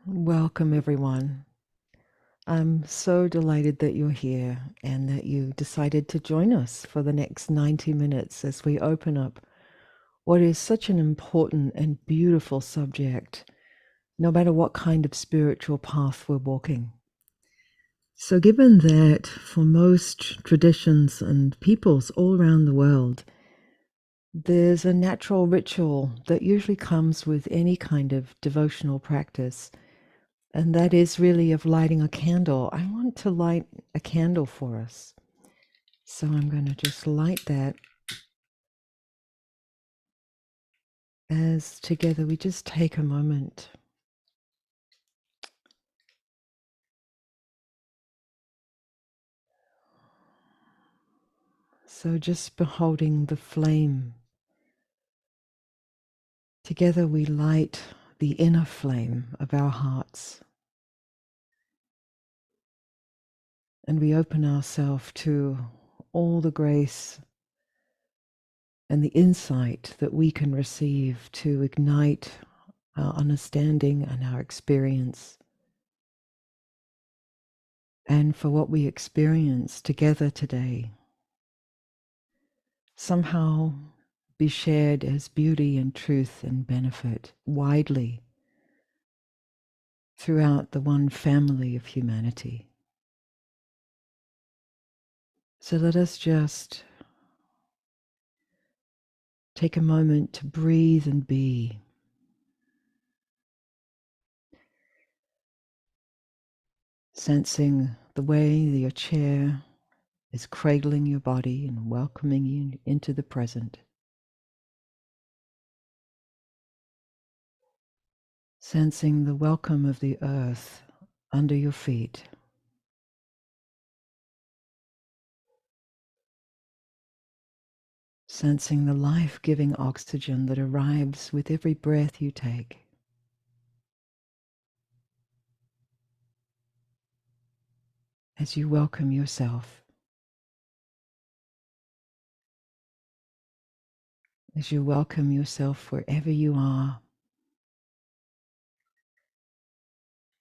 Welcome, everyone. I'm so delighted that you're here and that you decided to join us for the next 90 minutes as we open up what is such an important and beautiful subject, no matter what kind of spiritual path we're walking. So, given that for most traditions and peoples all around the world, there's a natural ritual that usually comes with any kind of devotional practice. And that is really of lighting a candle. I want to light a candle for us. So I'm going to just light that as together we just take a moment. So just beholding the flame. Together we light the inner flame of our hearts. And we open ourselves to all the grace and the insight that we can receive to ignite our understanding and our experience, and for what we experience together today somehow be shared as beauty and truth and benefit widely throughout the one family of humanity. So let us just take a moment to breathe and be. Sensing the way your chair is cradling your body and welcoming you into the present. Sensing the welcome of the earth under your feet. Sensing the life-giving oxygen that arrives with every breath you take. As you welcome yourself. As you welcome yourself wherever you are.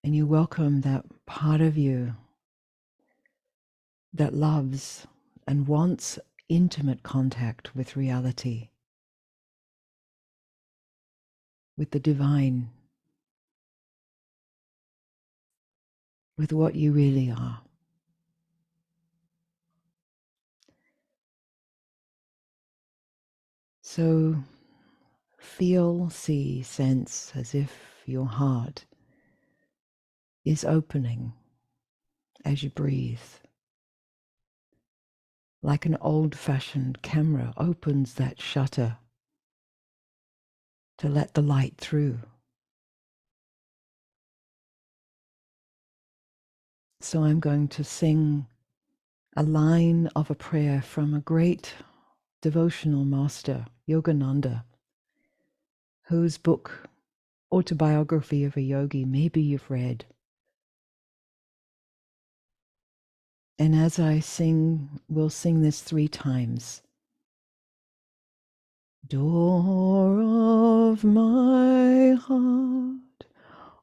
And you welcome that part of you that loves and wants intimate contact with reality, with the divine, with what you really are. So feel, see, sense as if your heart is opening as you breathe. Like an old-fashioned camera opens that shutter to let the light through. So I'm going to sing a line of a prayer from a great devotional master, Yogananda, whose book, Autobiography of a Yogi, maybe you've read. And as I sing, we'll sing this 3 times. Door of my heart,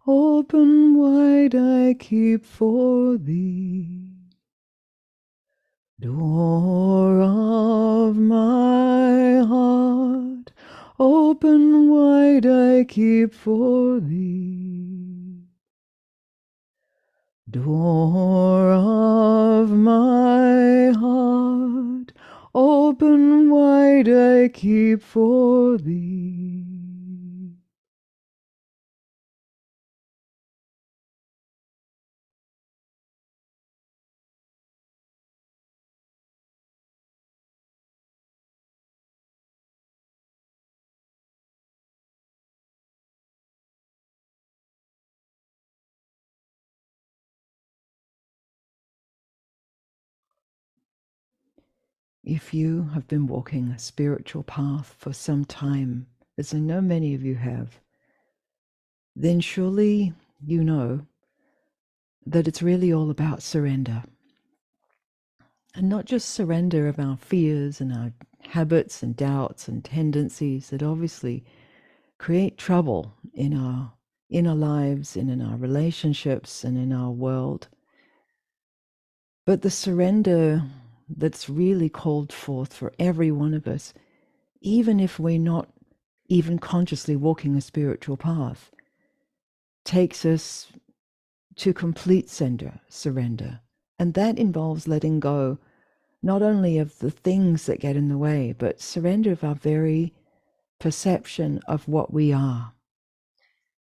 open wide I keep for thee. Door of my heart, open wide I keep for thee. Door of my heart, open wide I keep for thee. If you have been walking a spiritual path for some time, as I know many of you have, then surely you know that it's really all about surrender. And not just surrender of our fears and our habits and doubts and tendencies that obviously create trouble in our in our lives and in our relationships and in our world. But the surrender that's really called forth for every one of us, even if we're not even consciously walking a spiritual path, takes us to complete surrender. And that involves letting go not only of the things that get in the way, but surrender of our very perception of what we are.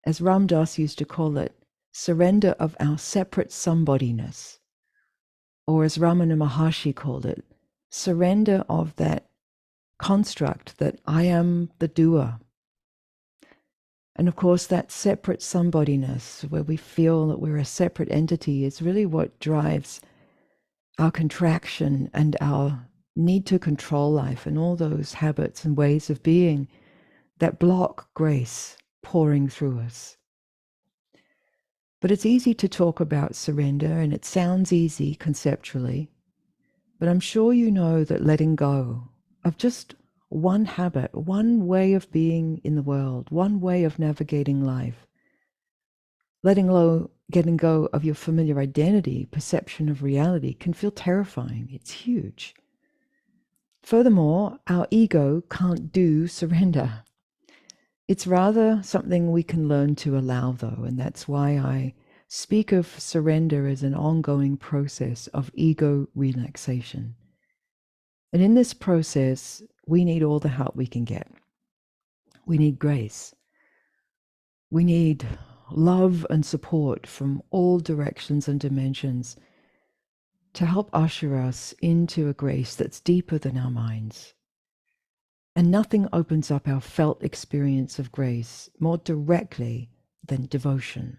As Ram Dass used to call it, surrender of our separate somebodiness. Or as Ramana Maharshi called it, surrender of that construct that I am the doer. And of course, that separate somebodiness, where we feel that we're a separate entity, is really what drives our contraction and our need to control life and all those habits and ways of being that block grace pouring through us. But it's easy to talk about surrender, and it sounds easy conceptually, but I'm sure you know that letting go of just one habit, one way of being in the world, one way of navigating life, getting go of your familiar identity, perception of reality, can feel terrifying. It's huge. Furthermore, our ego can't do surrender. It's rather something we can learn to allow, though, and that's why I speak of surrender as an ongoing process of ego relaxation. And in this process, we need all the help we can get. We need grace. We need love and support from all directions and dimensions to help usher us into a grace that's deeper than our minds. And nothing opens up our felt experience of grace more directly than devotion.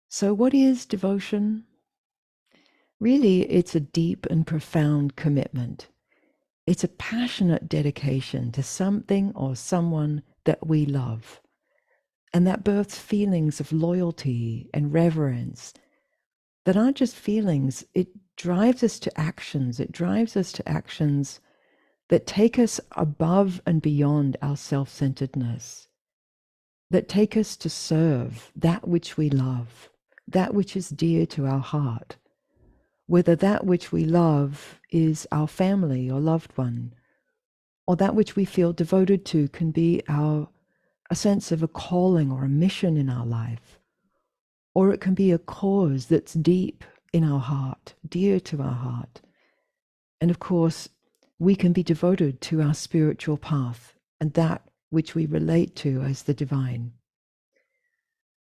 So what is devotion? Really, it's a deep and profound commitment. It's a passionate dedication to something or someone that we love. And that births feelings of loyalty and reverence that aren't just feelings. It drives us to actions. It drives us to actions that take us above and beyond our self-centeredness, that take us to serve that which we love, that which is dear to our heart, whether that which we love is our family or loved one, or that which we feel devoted to can be a sense of a calling or a mission in our life, or it can be a cause that's deep in our heart, dear to our heart. And of course, we can be devoted to our spiritual path and that which we relate to as the divine.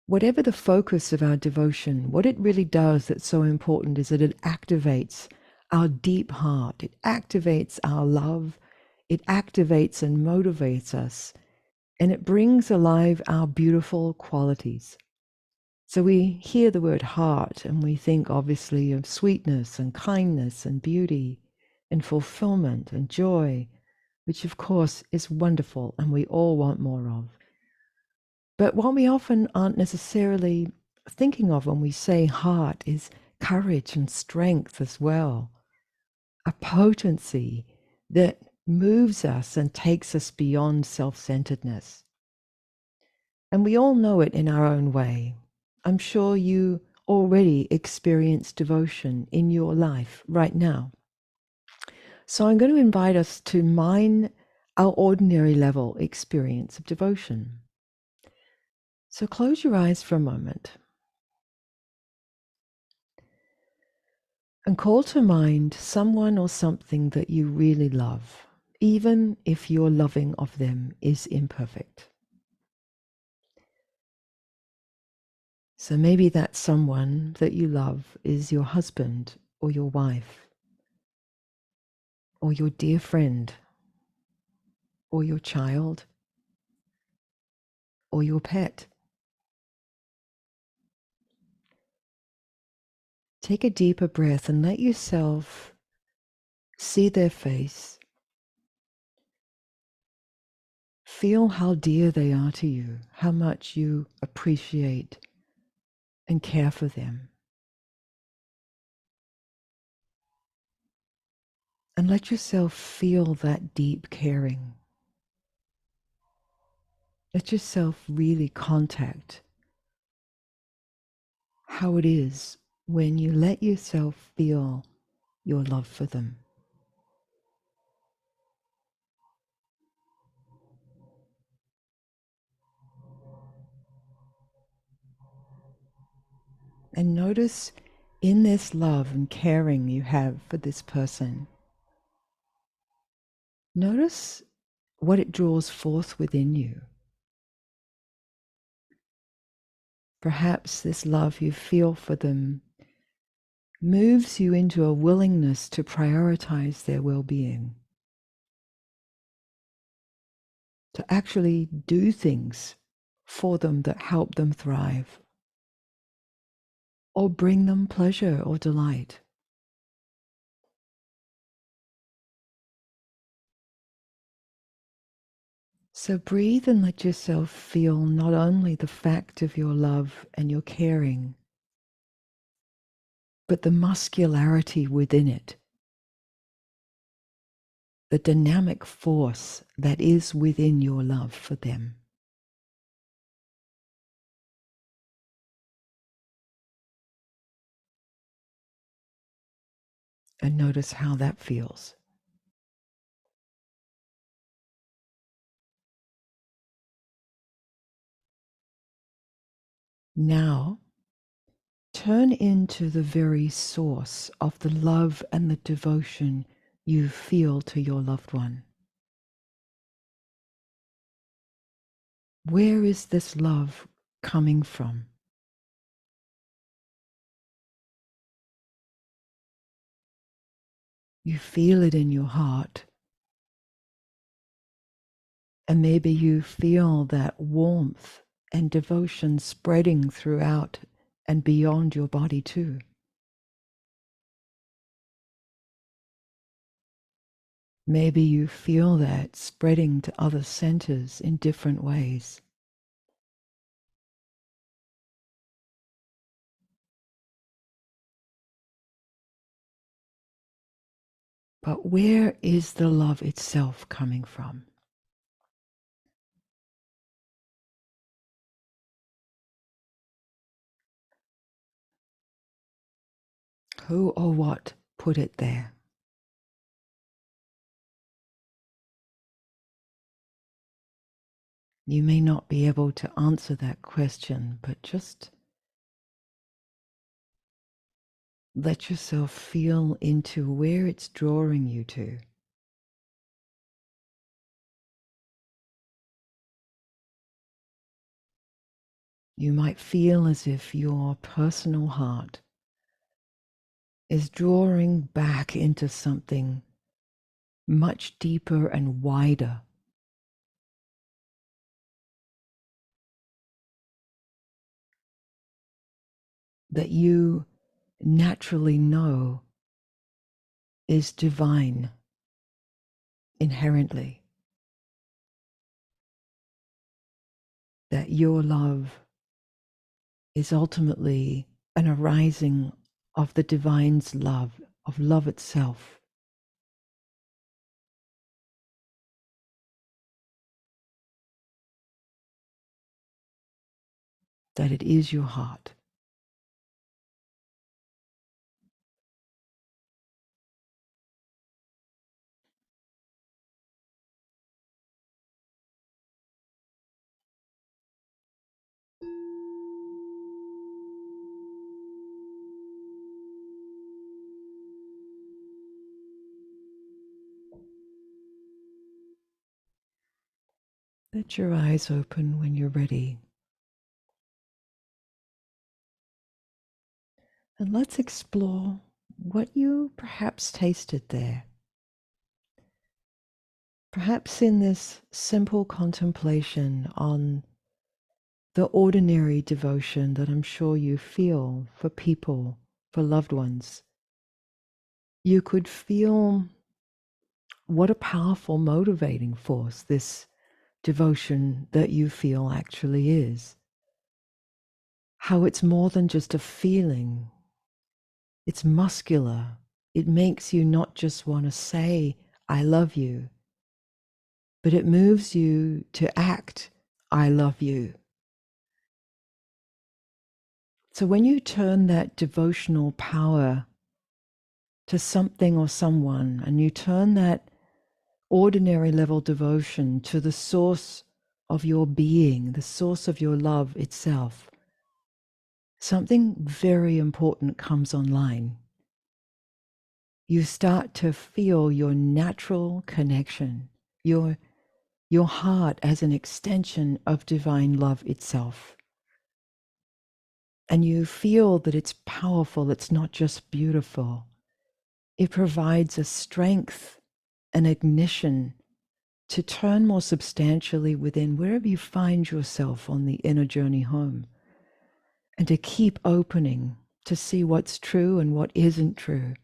Whatever the focus of our devotion, what it really does that's so important is that it activates our deep heart. It activates our love. It activates and motivates us. And it brings alive our beautiful qualities. So we hear the word heart and we think obviously of sweetness and kindness and beauty and fulfillment and joy, which of course is wonderful and we all want more of. But what we often aren't necessarily thinking of when we say heart is courage and strength as well, a potency that moves us and takes us beyond self-centeredness. And we all know it in our own way. I'm sure you already experience devotion in your life right now. So I'm going to invite us to mine our ordinary level experience of devotion. So close your eyes for a moment and call to mind someone or something that you really love, even if your loving of them is imperfect. So maybe that someone that you love is your husband or your wife, or your dear friend, or your child, or your pet. Take a deeper breath and let yourself see their face. Feel how dear they are to you, how much you appreciate and care for them. And let yourself feel that deep caring. Let yourself really contact how it is when you let yourself feel your love for them. And notice in this love and caring you have for this person, notice what it draws forth within you. Perhaps this love you feel for them moves you into a willingness to prioritize their well-being, to actually do things for them that help them thrive or bring them pleasure or delight. So breathe and let yourself feel not only the fact of your love and your caring, but the muscularity within it, the dynamic force that is within your love for them. And notice how that feels. Now, turn into the very source of the love and the devotion you feel to your loved one. Where is this love coming from? You feel it in your heart. And maybe you feel that warmth and devotion spreading throughout and beyond your body too. Maybe you feel that spreading to other centers in different ways. But where is the love itself coming from? Who or what put it there? You may not be able to answer that question, but just let yourself feel into where it's drawing you to. You might feel as if your personal heart is drawing back into something much deeper and wider that you naturally know is divine inherently, that your love is ultimately an arising of the divine's love, of love itself. That it is your heart. Let your eyes open when you're ready. And let's explore what you perhaps tasted there. Perhaps in this simple contemplation on the ordinary devotion that I'm sure you feel for people, for loved ones, you could feel what a powerful motivating force this devotion that you feel actually is. How it's more than just a feeling, it's muscular. It makes you not just want to say, I love you, but it moves you to act I love you. So when you turn that devotional power to something or someone, and you turn that ordinary level devotion to the source of your being, the source of your love itself, something very important comes online. You start to feel your natural connection, your heart as an extension of divine love itself. And you feel that it's powerful, it's not just beautiful. It provides a strength, an ignition to turn more substantially within wherever you find yourself on the inner journey home, and to keep opening to see what's true and what isn't true,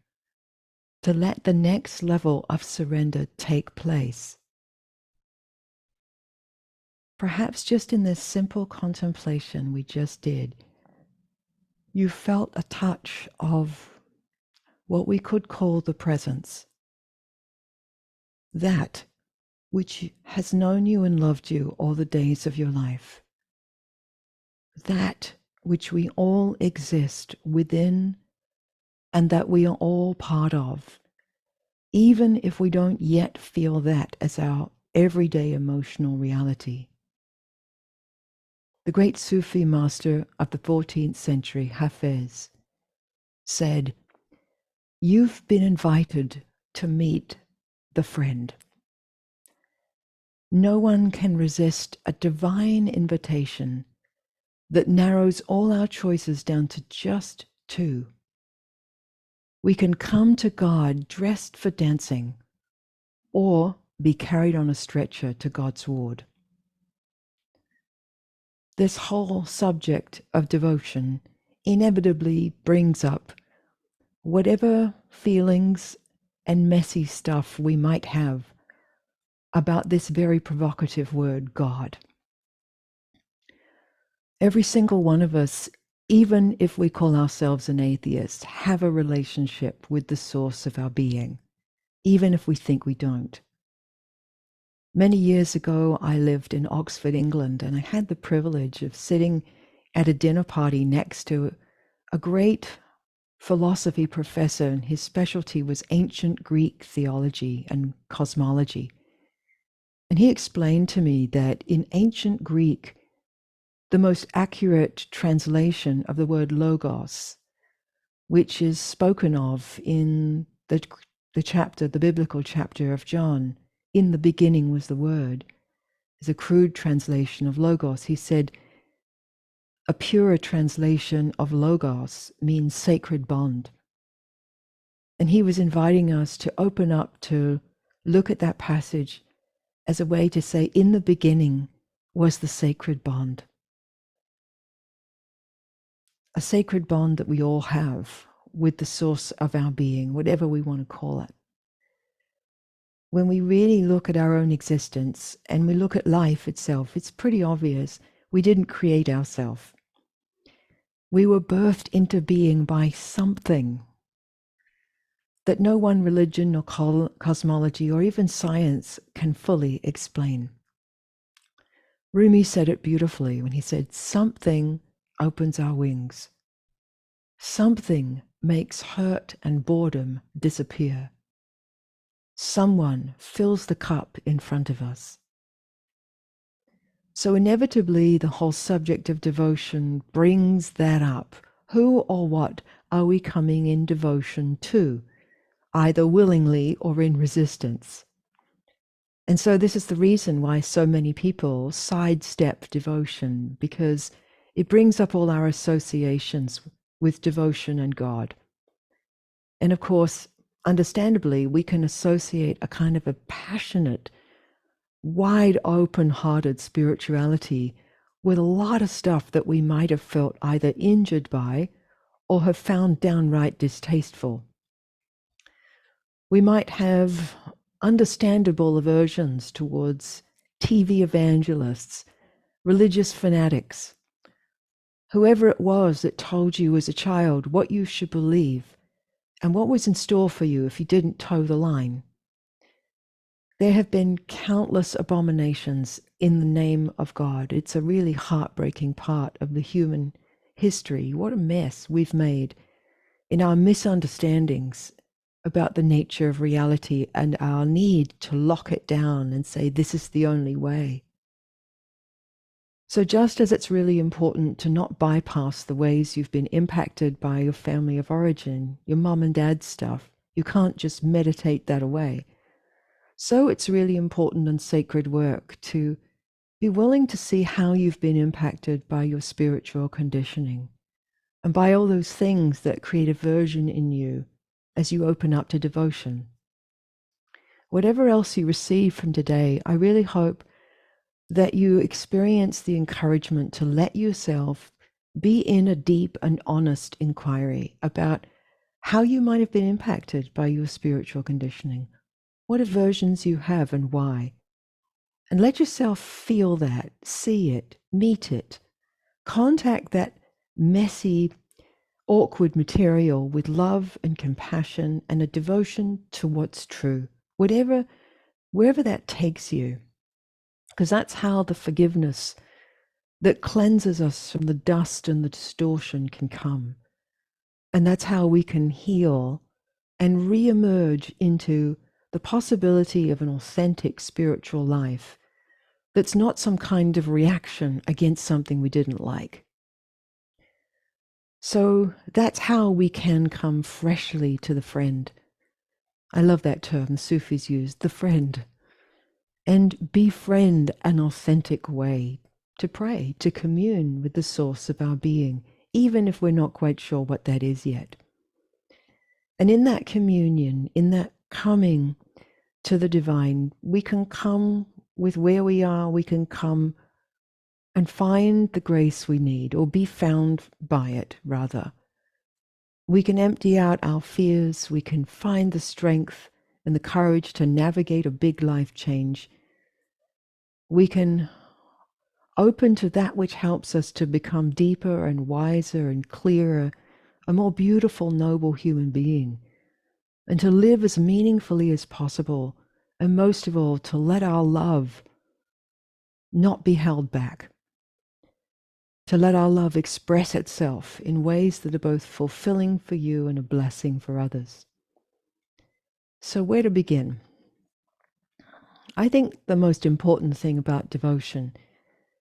to let the next level of surrender take place. Perhaps just in this simple contemplation we just did, you felt a touch of what we could call the presence, that which has known you and loved you all the days of your life, that which we all exist within and that we are all part of, even if we don't yet feel that as our everyday emotional reality. The great Sufi master of the 14th century, Hafez, said, "You've been invited to meet the friend. No one can resist a divine invitation that narrows all our choices down to just two. We can come to God dressed for dancing, or be carried on a stretcher to God's ward." This whole subject of devotion inevitably brings up whatever feelings and messy stuff we might have about this very provocative word, God. Every single one of us, even if we call ourselves an atheist, have a relationship with the source of our being, even if we think we don't. Many years ago, I lived in Oxford, England, and I had the privilege of sitting at a dinner party next to a great philosophy professor, and his specialty was ancient Greek theology and cosmology. And he explained to me that in ancient Greek, the most accurate translation of the word logos, which is spoken of in the chapter, the biblical chapter of John, "In the beginning was the word," is a crude translation of logos. He said a purer translation of logos means sacred bond. And he was inviting us to open up to look at that passage as a way to say, in the beginning was the sacred bond. A sacred bond that we all have with the source of our being, whatever we want to call it. When we really look at our own existence and we look at life itself, it's pretty obvious we didn't create ourselves. We were birthed into being by something that no one religion or cosmology or even science can fully explain. Rumi said it beautifully when he said, "Something opens our wings. Something makes hurt and boredom disappear. Someone fills the cup in front of us." So inevitably, the whole subject of devotion brings that up. Who or what are we coming in devotion to, either willingly or in resistance? And so this is the reason why so many people sidestep devotion, because it brings up all our associations with devotion and God. And of course, understandably, we can associate a kind of a passionate, wide open-hearted spirituality with a lot of stuff that we might have felt either injured by or have found downright distasteful. We might have understandable aversions towards TV evangelists, religious fanatics, whoever it was that told you as a child what you should believe and what was in store for you if you didn't toe the line. There have been countless abominations in the name of God. It's a really heartbreaking part of the human history. What a mess we've made in our misunderstandings about the nature of reality and our need to lock it down and say, this is the only way. So just as it's really important to not bypass the ways you've been impacted by your family of origin, your mom and dad's stuff, you can't just meditate that away. So it's really important and sacred work to be willing to see how you've been impacted by your spiritual conditioning and by all those things that create aversion in you as you open up to devotion. Whatever else you receive from today, I really hope that you experience the encouragement to let yourself be in a deep and honest inquiry about how you might have been impacted by your spiritual conditioning, what aversions you have and why. And let yourself feel that, see it, meet it, contact that messy, awkward material with love and compassion and a devotion to what's true, wherever that takes you. Because that's how the forgiveness that cleanses us from the dust and the distortion can come. And that's how we can heal and re-emerge into the possibility of an authentic spiritual life that's not some kind of reaction against something we didn't like. So that's how we can come freshly to the friend. I love that term Sufis use, the friend. And befriend an authentic way to pray, to commune with the source of our being, even if we're not quite sure what that is yet. And in that communion, in that coming to the divine, we can come with where we are, we can come and find the grace we need, or be found by it, rather. We can empty out our fears, we can find the strength and the courage to navigate a big life change. We can open to that which helps us to become deeper and wiser and clearer, a more beautiful, noble human being, and to live as meaningfully as possible, and most of all, to let our love not be held back, to let our love express itself in ways that are both fulfilling for you and a blessing for others. So where to begin? I think the most important thing about devotion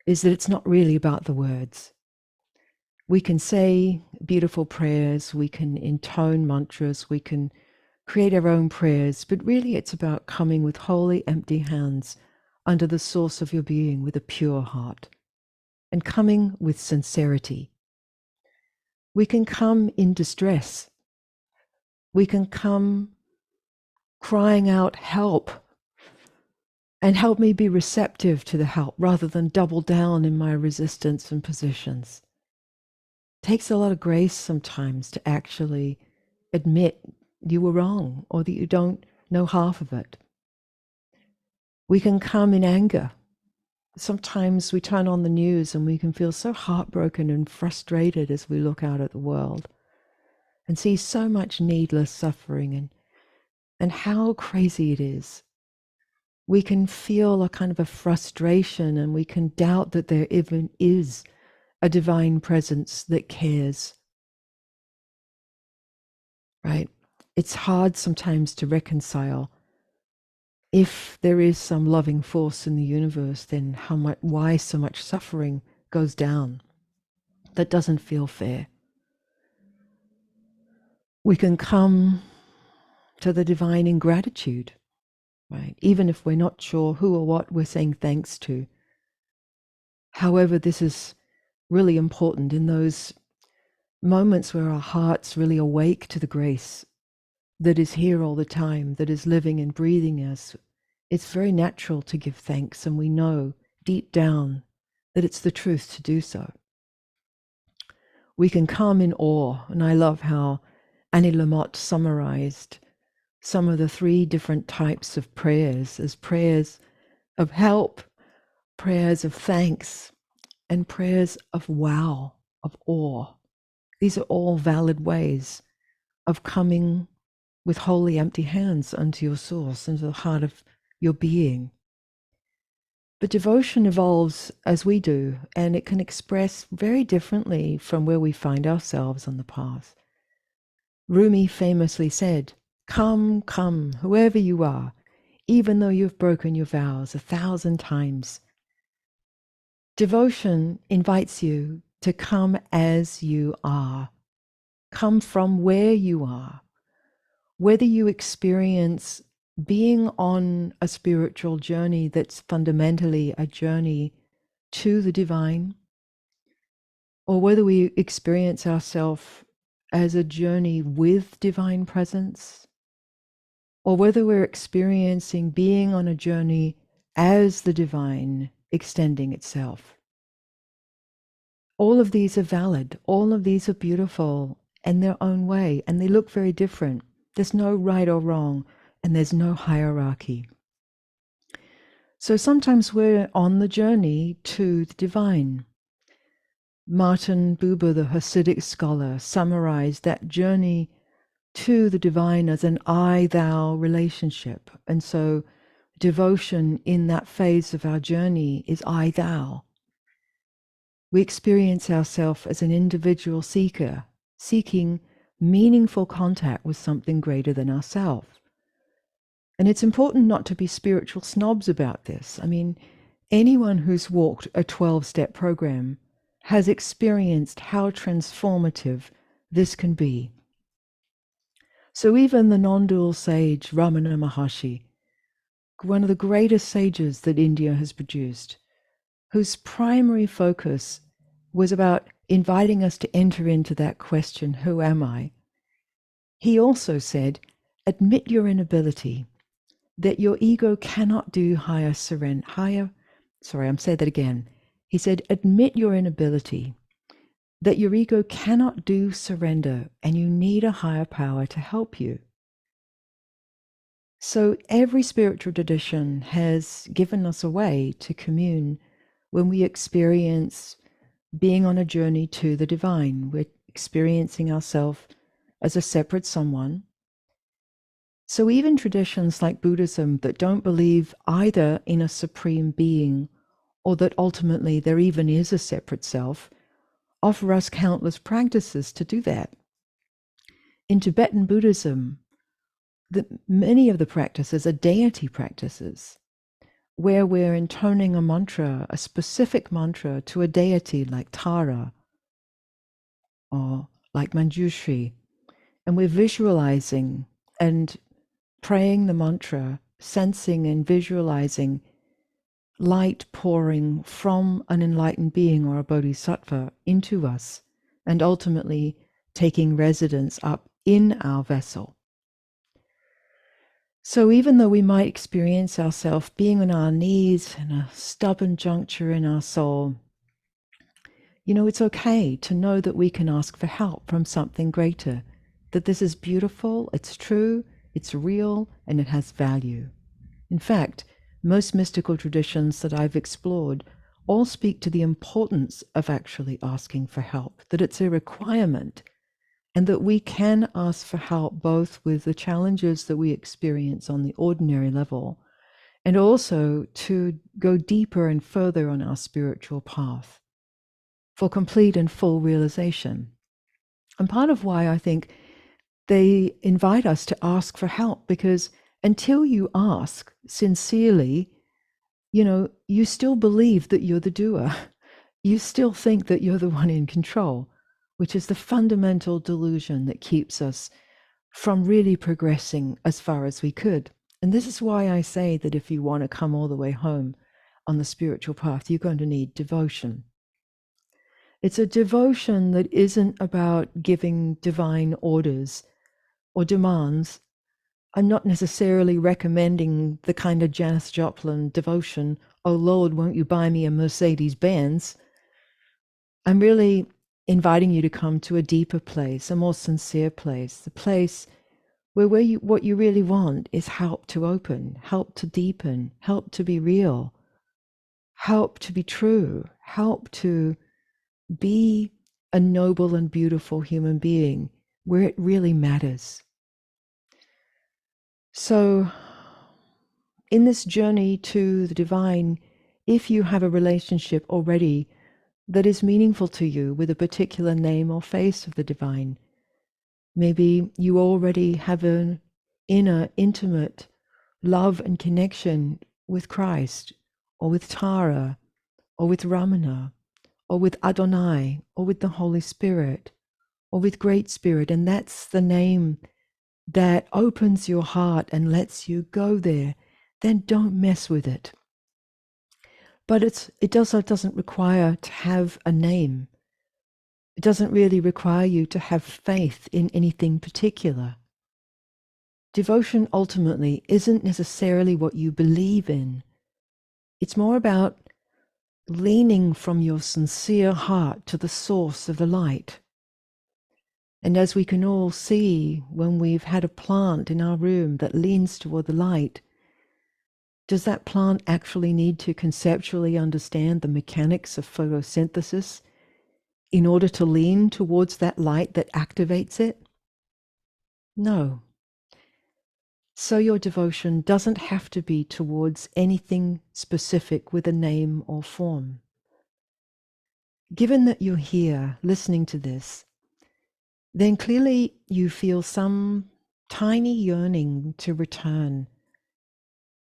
is that it's not really about the words. We can say beautiful prayers, we can intone mantras, we can create our own prayers, but really it's about coming with wholly empty hands under the source of your being with a pure heart and coming with sincerity. We can come in distress. We can come crying out, help, and help me be receptive to the help rather than double down in my resistance and positions. It takes a lot of grace sometimes to actually admit you were wrong or that you don't know half of it. We can come in anger. Sometimes we turn on the news and we can feel so heartbroken and frustrated as we look out at the world and see so much needless suffering and how crazy it is. We can feel a kind of a frustration and we can doubt that there even is a divine presence that cares, right? It's hard sometimes to reconcile. If there is some loving force in the universe, then why so much suffering goes down? That doesn't feel fair. We can come to the divine in gratitude, right? Even if we're not sure who or what we're saying thanks to. However, this is really important in those moments where our hearts really awake to the grace that is here all the time, that is living and breathing us. It's very natural to give thanks, and we know deep down that it's the truth to do so. We can come in awe, and I love how Annie Lamott summarized some of the 3 different types of prayers as prayers of help, prayers of thanks, and prayers of wow, of awe. These are all valid ways of coming with wholly empty hands unto your source, into the heart of your being. But devotion evolves as we do, and it can express very differently from where we find ourselves on the path. Rumi famously said, "Come, come, whoever you are, even though you've broken your vows 1,000 times." Devotion invites you to come as you are, come from where you are, whether you experience being on a spiritual journey that's fundamentally a journey to the divine, or whether we experience ourselves as a journey with divine presence, or whether we're experiencing being on a journey as the divine extending itself. All of these are valid. All of these are beautiful in their own way, and they look very different. There's no right or wrong, and there's no hierarchy. So sometimes we're on the journey to the divine. Martin Buber, the Hasidic scholar, summarized that journey to the divine as an I-thou relationship. And so devotion in that phase of our journey is I-thou. We experience ourselves as an individual seeker, seeking meaningful contact with something greater than ourselves. And it's important not to be spiritual snobs about this. I mean, anyone who's walked a 12-step program has experienced how transformative this can be. So even the non-dual sage Ramana Maharshi, one of the greatest sages that India has produced, whose primary focus was about inviting us to enter into that question, who am I? He also said, admit your inability, that your ego cannot do higher. He said, admit your inability, that your ego cannot do surrender, and you need a higher power to help you. So every spiritual tradition has given us a way to commune when we experience being on a journey to the divine. We're experiencing ourselves as a separate someone. So even traditions like Buddhism that don't believe either in a supreme being or that ultimately there even is a separate self offer us countless practices to do that. In Tibetan Buddhism, many of the practices are deity practices, where we're intoning a mantra, a specific mantra to a deity like Tara or like Manjushri, and we're visualizing and praying the mantra, sensing and visualizing light pouring from an enlightened being or a bodhisattva into us, and ultimately taking residence up in our vessel. So even though we might experience ourselves being on our knees in a stubborn juncture in our soul, it's okay to know that we can ask for help from something greater, that this is beautiful, it's true, it's real, and it has value. In fact, most mystical traditions that I've explored all speak to the importance of actually asking for help, that it's a requirement, and that we can ask for help both with the challenges that we experience on the ordinary level, and also to go deeper and further on our spiritual path for complete and full realization. And part of why I think they invite us to ask for help, because until you ask sincerely, you still believe that you're the doer. You still think that you're the one in control, which is the fundamental delusion that keeps us from really progressing as far as we could. And this is why I say that if you want to come all the way home on the spiritual path, you're going to need devotion. It's a devotion that isn't about giving divine orders or demands. I'm not necessarily recommending the kind of Janis Joplin devotion, oh Lord, won't you buy me a Mercedes-Benz? I'm really inviting you to come to a deeper place, a more sincere place, the place where what you really want is help to open, help to deepen, help to be real, help to be true, help to be a noble and beautiful human being where it really matters. So in this journey to the divine, if you have a relationship already that is meaningful to you with a particular name or face of the divine, maybe you already have an inner, intimate love and connection with Christ, or with Tara, or with Ramana, or with Adonai, or with the Holy Spirit, or with Great Spirit, and that's the name that opens your heart and lets you go there, then don't mess with it. But it also doesn't require to have a name. It doesn't really require you to have faith in anything particular. Devotion ultimately isn't necessarily what you believe in. It's more about leaning from your sincere heart to the source of the light. And as we can all see when we've had a plant in our room that leans toward the light, does that plant actually need to conceptually understand the mechanics of photosynthesis in order to lean towards that light that activates it? No. So your devotion doesn't have to be towards anything specific with a name or form. Given that you're here listening to this, then clearly you feel some tiny yearning to return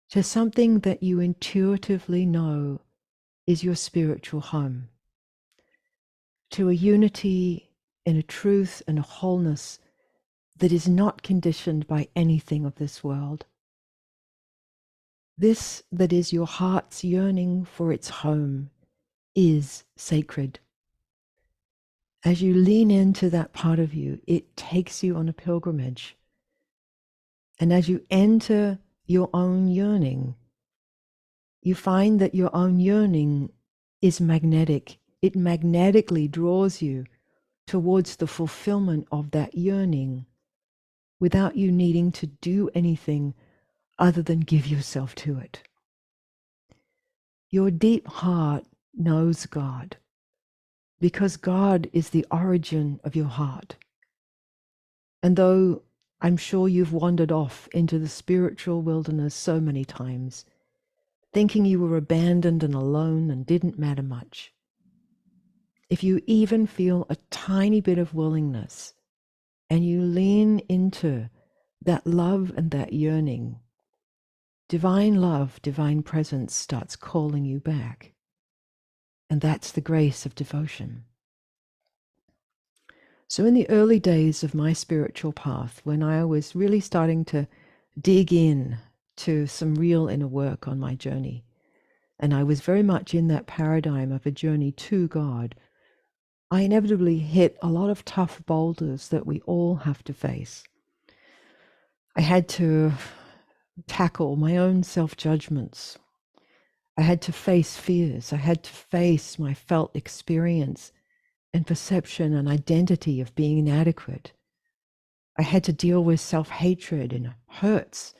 to something that you intuitively know is your spiritual home, to a unity and a truth and a wholeness that is not conditioned by anything of this world. This that is your heart's yearning for its home is sacred. As you lean into that part of you, it takes you on a pilgrimage. And as you enter your own yearning, you find that your own yearning is magnetic. It magnetically draws you towards the fulfillment of that yearning without you needing to do anything other than give yourself to it. Your deep heart knows God because God is the origin of your heart. And though I'm sure you've wandered off into the spiritual wilderness so many times, thinking you were abandoned and alone and didn't matter much, if you even feel a tiny bit of willingness and you lean into that love and that yearning, divine love, divine presence starts calling you back. And that's the grace of devotion. So in the early days of my spiritual path, when I was really starting to dig in to some real inner work on my journey, and I was very much in that paradigm of a journey to God, I inevitably hit a lot of tough boulders that we all have to face. I had to tackle my own self-judgments. I had to face fears. I had to face my felt experience and perception and identity of being inadequate. I had to deal with self-hatred and hurts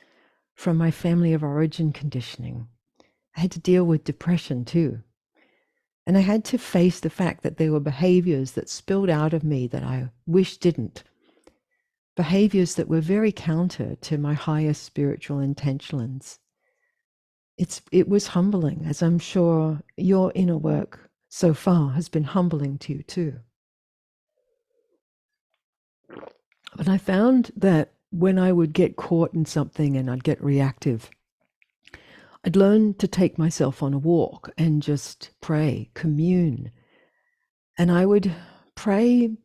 from my family of origin conditioning. I had to deal with depression too. And I had to face the fact that there were behaviors that spilled out of me that I wish didn't. Behaviors that were very counter to my highest spiritual intentions. It was humbling, as I'm sure your inner work so far has been humbling to you too. But I found that when I would get caught in something and I'd get reactive, I'd learn to take myself on a walk and just pray, commune. And I would pray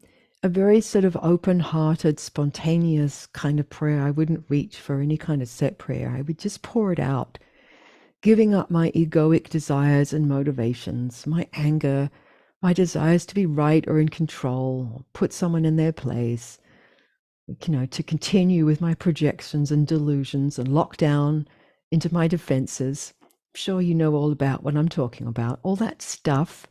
a very sort of open-hearted, spontaneous kind of prayer. I wouldn't reach for any kind of set prayer. I would just pour it out, giving up my egoic desires and motivations, my anger, my desires to be right or in control, put someone in their place, to continue with my projections and delusions and lock down into my defenses. I'm sure you know all about what I'm talking about. All that stuff,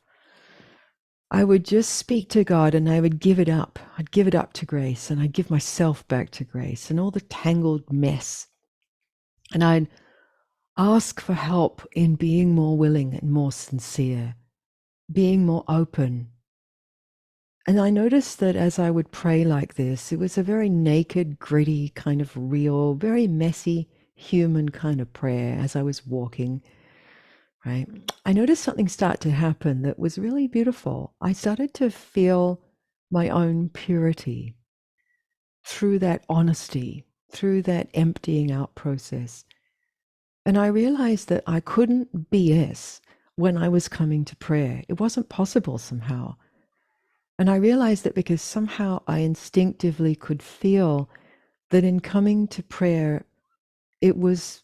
I would just speak to God and I would give it up. I'd give it up to grace and I'd give myself back to grace and all the tangled mess. And I'd ask for help in being more willing and more sincere, being more open. And I noticed that as I would pray like this, it was a very naked, gritty, kind of real, very messy, human kind of prayer as I was walking. right? I noticed something start to happen that was really beautiful. I started to feel my own purity through that honesty, through that emptying out process. And I realized that I couldn't BS when I was coming to prayer. It wasn't possible somehow. And I realized that because somehow I instinctively could feel that in coming to prayer, it was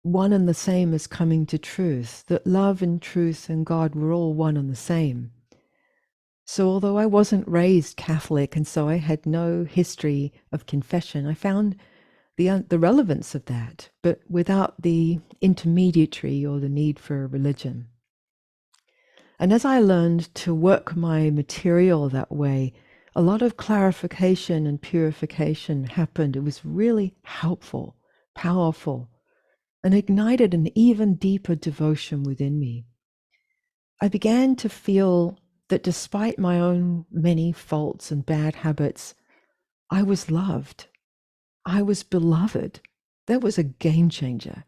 one and the same as coming to truth, that love and truth and God were all one and the same. So although I wasn't raised Catholic and so I had no history of confession, I found the relevance of that, but without the intermediary or the need for a religion. And as I learned to work my material that way, a lot of clarification and purification happened. It was really helpful, powerful, and ignited an even deeper devotion within me. I began to feel that despite my own many faults and bad habits, I was loved. I was beloved. That was a game changer.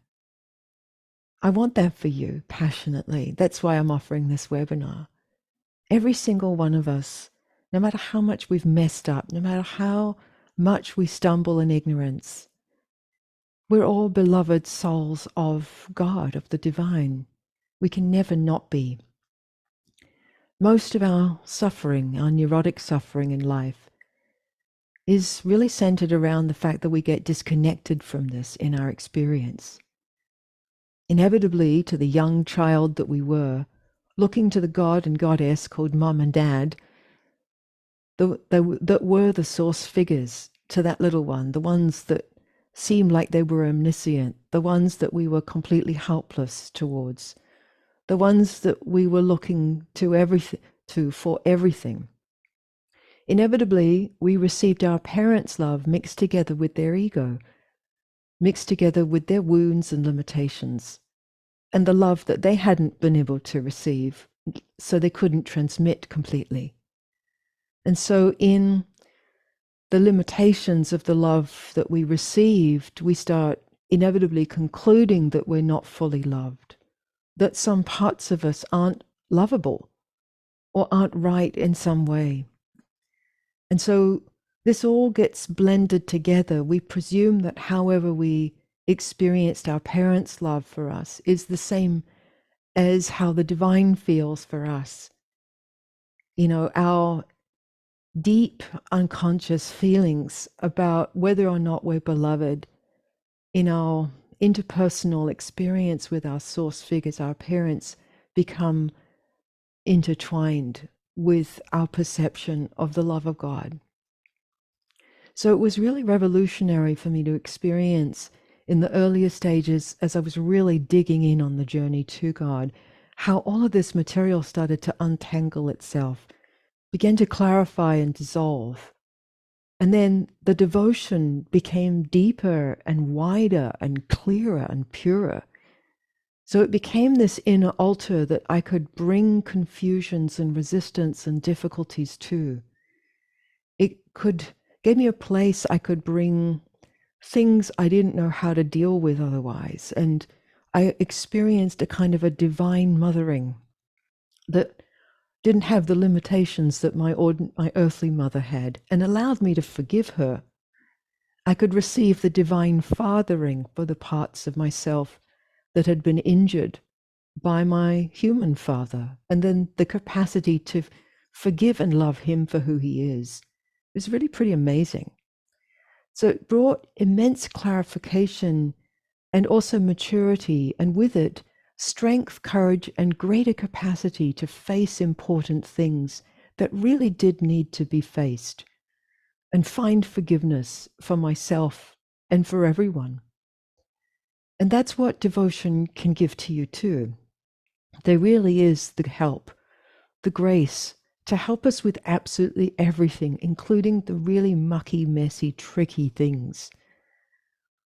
I want that for you passionately. That's why I'm offering this webinar. Every single one of us, no matter how much we've messed up, no matter how much we stumble in ignorance, we're all beloved souls of God, of the divine. We can never not be. Most of our suffering, our neurotic suffering in life, is really centered around the fact that we get disconnected from this in our experience. Inevitably, to the young child that we were, looking to the God and Goddess called Mom and Dad, that were the source figures to that little one, the ones that seemed like they were omniscient, the ones that we were completely helpless towards, the ones that we were looking to for everything. Inevitably, we received our parents' love mixed together with their ego, mixed together with their wounds and limitations, and the love that they hadn't been able to receive, so they couldn't transmit completely. And so in the limitations of the love that we received, we start inevitably concluding that we're not fully loved, that some parts of us aren't lovable or aren't right in some way. And so this all gets blended together. We presume that however we experienced our parents' love for us is the same as how the divine feels for us. You know, our deep unconscious feelings about whether or not we're beloved in our interpersonal experience with our source figures, our parents, become intertwined with our perception of the love of God. So it was really revolutionary for me to experience in the earlier stages, as I was really digging in on the journey to God, how all of this material started to untangle itself, began to clarify and dissolve. And then the devotion became deeper and wider and clearer and purer. So it became this inner altar that I could bring confusions and resistance and difficulties to. It gave me a place I could bring things I didn't know how to deal with otherwise. And I experienced a kind of a divine mothering that didn't have the limitations that my earthly mother had, and allowed me to forgive her. I could receive the divine fathering for the parts of myself that had been injured by my human father, and then the capacity to forgive and love him for who he is. It was really pretty amazing. So it brought immense clarification and also maturity, and with it, strength, courage, and greater capacity to face important things that really did need to be faced, and find forgiveness for myself and for everyone. And that's what devotion can give to you too. There really is the help, the grace to help us with absolutely everything, including the really mucky, messy, tricky things.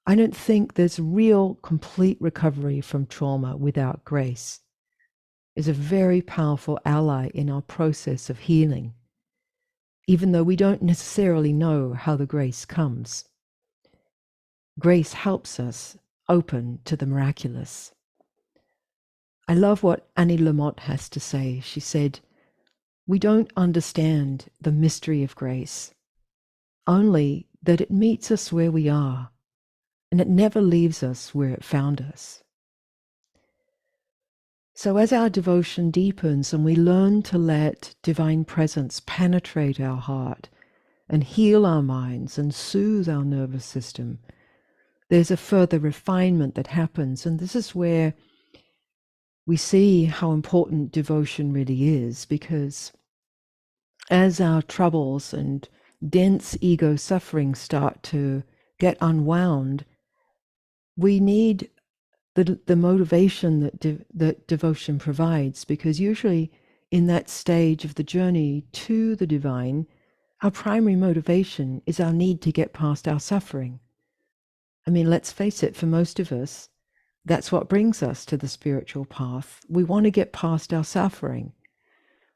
I don't think there's real complete recovery from trauma without grace. It's a very powerful ally in our process of healing, even though we don't necessarily know how the grace comes. Grace helps us open to the miraculous. I love what Annie Lamott has to say. She said, "We don't understand the mystery of grace, only that it meets us where we are, and it never leaves us where it found us." So as our devotion deepens and we learn to let divine presence penetrate our heart and heal our minds and soothe our nervous system, there's a further refinement that happens. And this is where we see how important devotion really is, because as our troubles and dense ego suffering start to get unwound, we need the motivation that devotion provides, because usually in that stage of the journey to the divine, our primary motivation is our need to get past our suffering. I mean, let's face it, for most of us, that's what brings us to the spiritual path. We want to get past our suffering.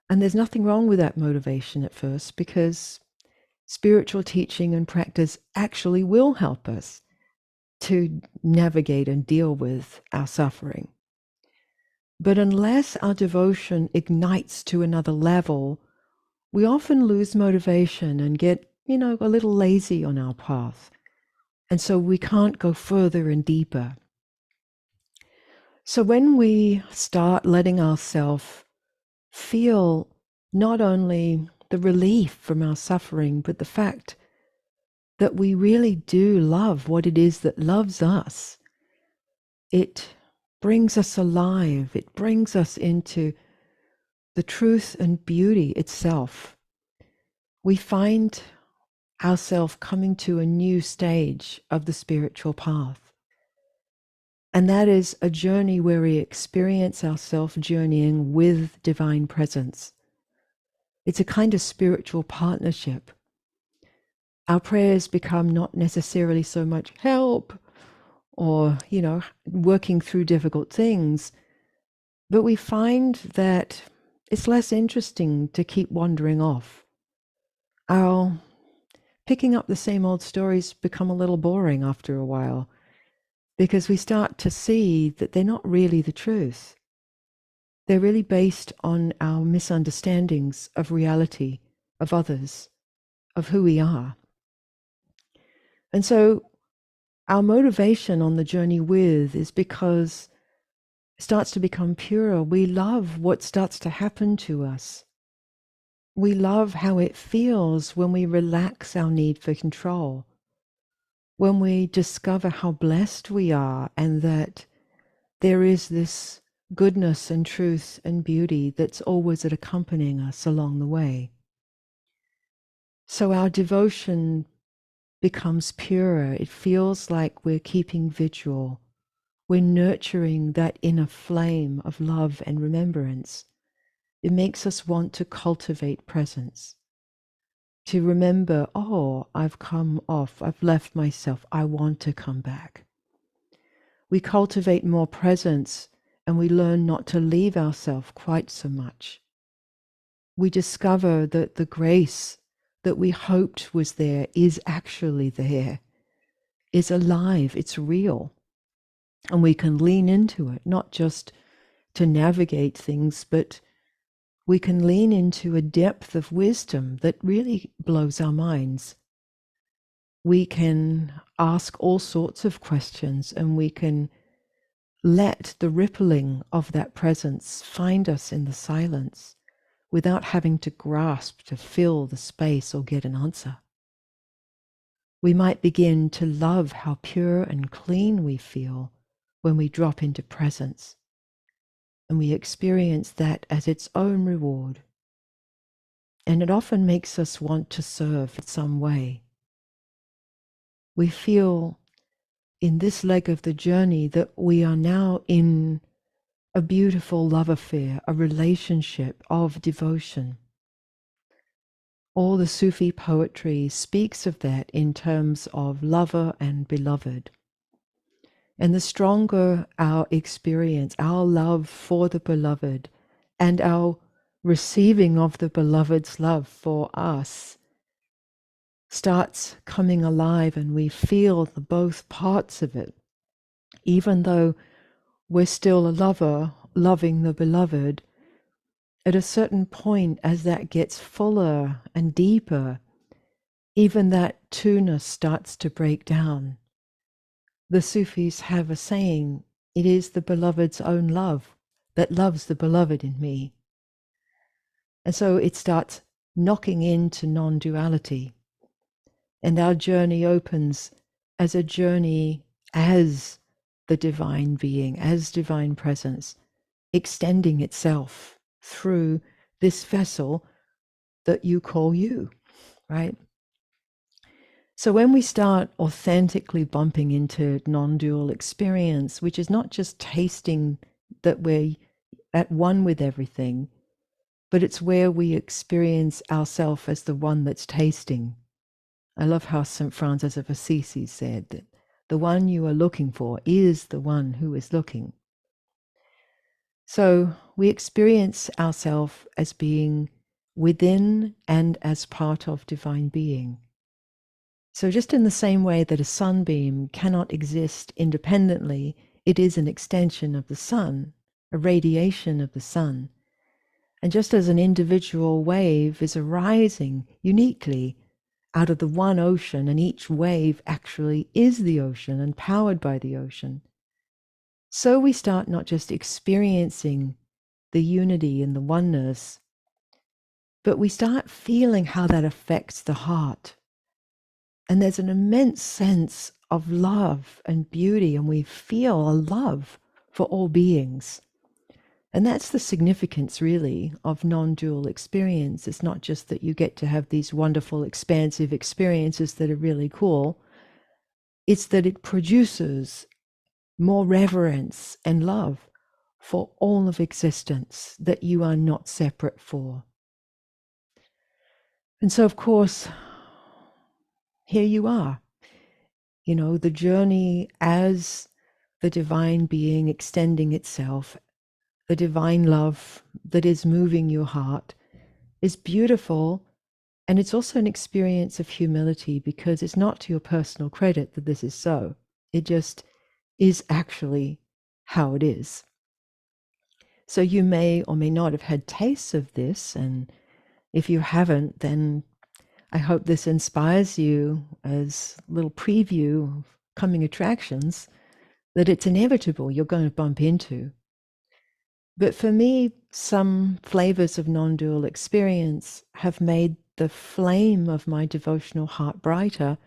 And there's nothing wrong with that motivation at first, because spiritual teaching and practice actually will help us to navigate and deal with our suffering. But unless our devotion ignites to another level, we often lose motivation and get, a little lazy on our path. And so we can't go further and deeper. So when we start letting ourselves feel not only the relief from our suffering, but the fact that we really do love what it is that loves us, it brings us alive. It brings us into the truth and beauty itself. We find ourselves coming to a new stage of the spiritual path. And that is a journey where we experience ourselves journeying with divine presence. It's a kind of spiritual partnership. Our prayers become not necessarily so much help or, working through difficult things, but we find that it's less interesting to keep wandering off. Our picking up the same old stories become a little boring after a while, because we start to see that they're not really the truth. They're really based on our misunderstandings of reality, of others, of who we are. And so our motivation on the journey with is because it starts to become purer. We love what starts to happen to us. We love how it feels when we relax our need for control, when we discover how blessed we are and that there is this goodness and truth and beauty that's always accompanying us along the way. So our devotion becomes purer. It feels like we're keeping vigil. We're nurturing that inner flame of love and remembrance. It makes us want to cultivate presence, to remember, oh, I've come off, I've left myself, I want to come back. We cultivate more presence and we learn not to leave ourselves quite so much. We discover that the grace that we hoped was there is actually there, is alive, it's real. And we can lean into it, not just to navigate things, but we can lean into a depth of wisdom that really blows our minds. We can ask all sorts of questions and we can let the rippling of that presence find us in the silence without having to grasp to fill the space or get an answer. We might begin to love how pure and clean we feel when we drop into presence, and we experience that as its own reward. And it often makes us want to serve in some way. We feel in this leg of the journey that we are now in a beautiful love affair, a relationship of devotion. All the Sufi poetry speaks of that in terms of lover and beloved. And the stronger our experience, our love for the beloved, and our receiving of the beloved's love for us starts coming alive, and we feel the both parts of it, even though we're still a lover loving the beloved, at a certain point, as that gets fuller and deeper, even that two-ness starts to break down. The Sufis have a saying, it is the beloved's own love that loves the beloved in me. And so it starts knocking into non-duality. And our journey opens as a journey as the divine being, as divine presence, extending itself through this vessel that you call you, right? So when we start authentically bumping into non-dual experience, which is not just tasting that we're at one with everything, but it's where we experience ourselves as the one that's tasting. I love how St. Francis of Assisi said that the one you are looking for is the one who is looking. So we experience ourselves as being within and as part of divine being. So just in the same way that a sunbeam cannot exist independently, it is an extension of the sun, a radiation of the sun. And just as an individual wave is arising uniquely out of the one ocean, and each wave actually is the ocean and powered by the ocean, so we start not just experiencing the unity and the oneness, but we start feeling how that affects the heart. And there's an immense sense of love and beauty, and we feel a love for all beings. And that's the significance, really, of non-dual experience. It's not just that you get to have these wonderful, expansive experiences that are really cool. It's that it produces more reverence and love for all of existence that you are not separate for. And so, of course, here you are, you know, the journey as the divine being extending itself, the divine love that is moving your heart is beautiful. And it's also an experience of humility, because it's not to your personal credit that this is so. It just is actually how it is. So you may or may not have had tastes of this. And if you haven't, then I hope this inspires you as a little preview of coming attractions that it's inevitable you're going to bump into. But for me, some flavors of non-dual experience have made the flame of my devotional heart brighter,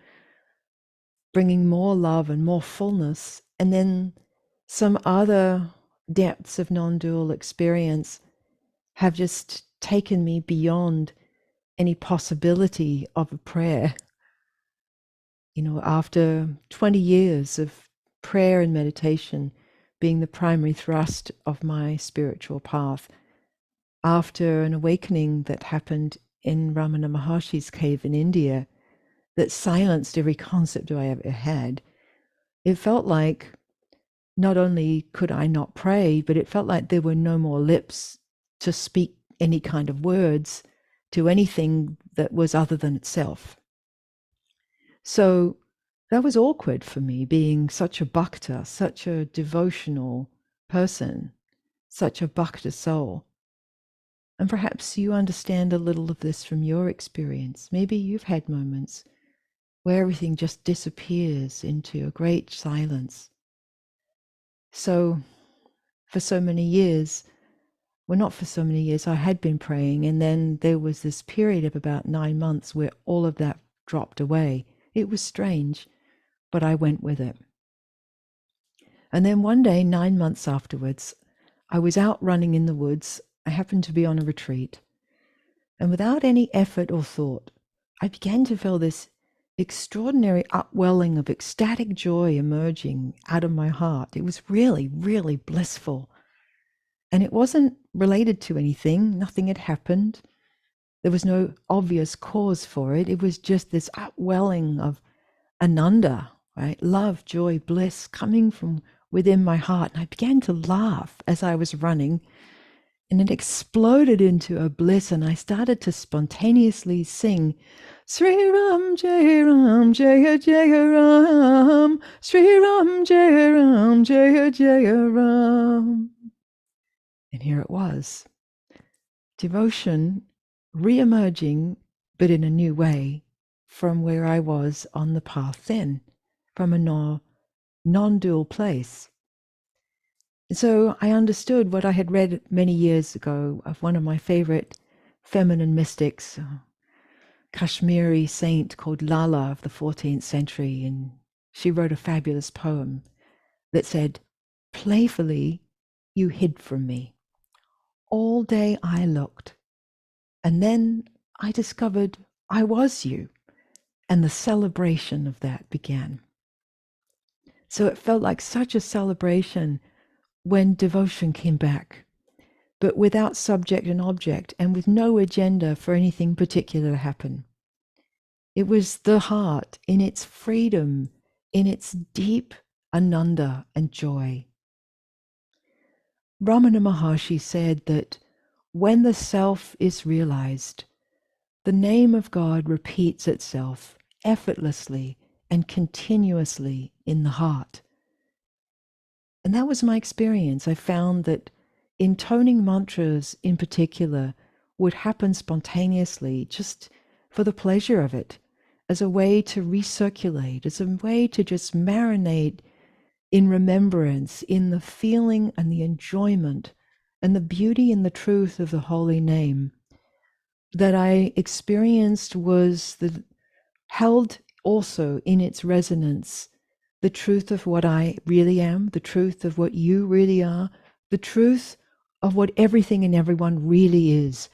bringing more love and more fullness. And then some other depths of non-dual experience have just taken me beyond any possibility of a prayer. You know, after 20 years of prayer and meditation being the primary thrust of my spiritual path, after an awakening that happened in Ramana Maharshi's cave in India that silenced every concept I ever had, it felt like not only could I not pray, but it felt like there were no more lips to speak any kind of words to anything that was other than itself. So that was awkward for me, being such a bhakta, such a devotional person, such a bhakta soul. And perhaps you understand a little of this from your experience. Maybe you've had moments where everything just disappears into a great silence. So for so many years, well, not for so many years, I had been praying, and then there was this period of about 9 months where all of that dropped away. It was strange, but I went with it. And then one day, 9 months afterwards, I was out running in the woods. I happened to be on a retreat. And without any effort or thought, I began to feel this extraordinary upwelling of ecstatic joy emerging out of my heart. It was really, really blissful. And it wasn't related to anything. Nothing had happened. There was no obvious cause for it. It was just this upwelling of ananda, right? Love, joy, bliss coming from within my heart. And I began to laugh as I was running, and it exploded into a bliss. And I started to spontaneously sing, Sri Ram Jaya Jaya Ram, Sri Ram Jaya Jaya Ram. And here it was. Devotion re-emerging, but in a new way, from where I was on the path then, from a non-dual place. So I understood what I had read many years ago of one of my favorite feminine mystics, a Kashmiri saint called Lala of the 14th century. And she wrote a fabulous poem that said, "Playfully you hid from me. All day I looked, and then I discovered I was you." And the celebration of that began. So it felt like such a celebration when devotion came back, but without subject and object and with no agenda for anything particular to happen. It was the heart in its freedom, in its deep ananda and joy. Ramana Maharshi said that when the self is realized, the name of God repeats itself effortlessly and continuously in the heart. And that was my experience. I found that intoning mantras in particular would happen spontaneously just for the pleasure of it, as a way to recirculate, as a way to just marinate in remembrance, in the feeling and the enjoyment and the beauty and the truth of the holy name that I experienced was held also in its resonance the truth of what I really am, the truth of what you really are, the truth of what everything and everyone really is,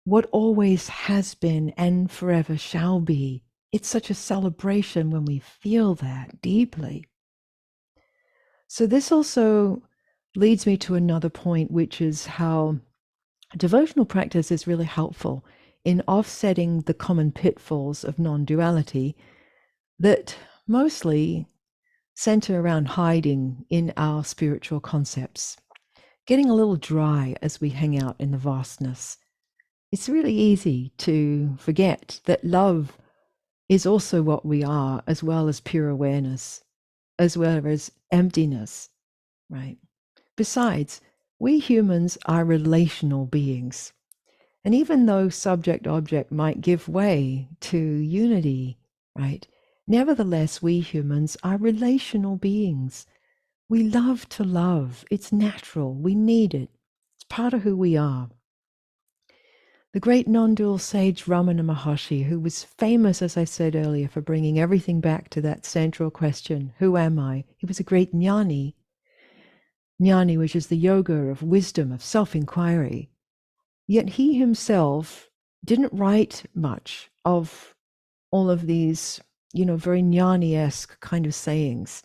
what always has been and forever shall be. It's such a celebration when we feel that deeply. So this also leads me to another point, which is how devotional practice is really helpful in offsetting the common pitfalls of non-duality that mostly center around hiding in our spiritual concepts, getting a little dry as we hang out in the vastness. It's really easy to forget that love is also what we are, as well as pure awareness, as well as emptiness, right? Besides, we humans are relational beings. And even though subject-object might give way to unity, right? Nevertheless, we humans are relational beings. We love to love. It's natural. We need it. It's part of who we are. The great non-dual sage Ramana Maharshi, who was famous, as I said earlier, for bringing everything back to that central question, who am I? He was a great jnani. Jnani, which is the yoga of wisdom, of self-inquiry. Yet he himself didn't write much of all of these, very jnani-esque kind of sayings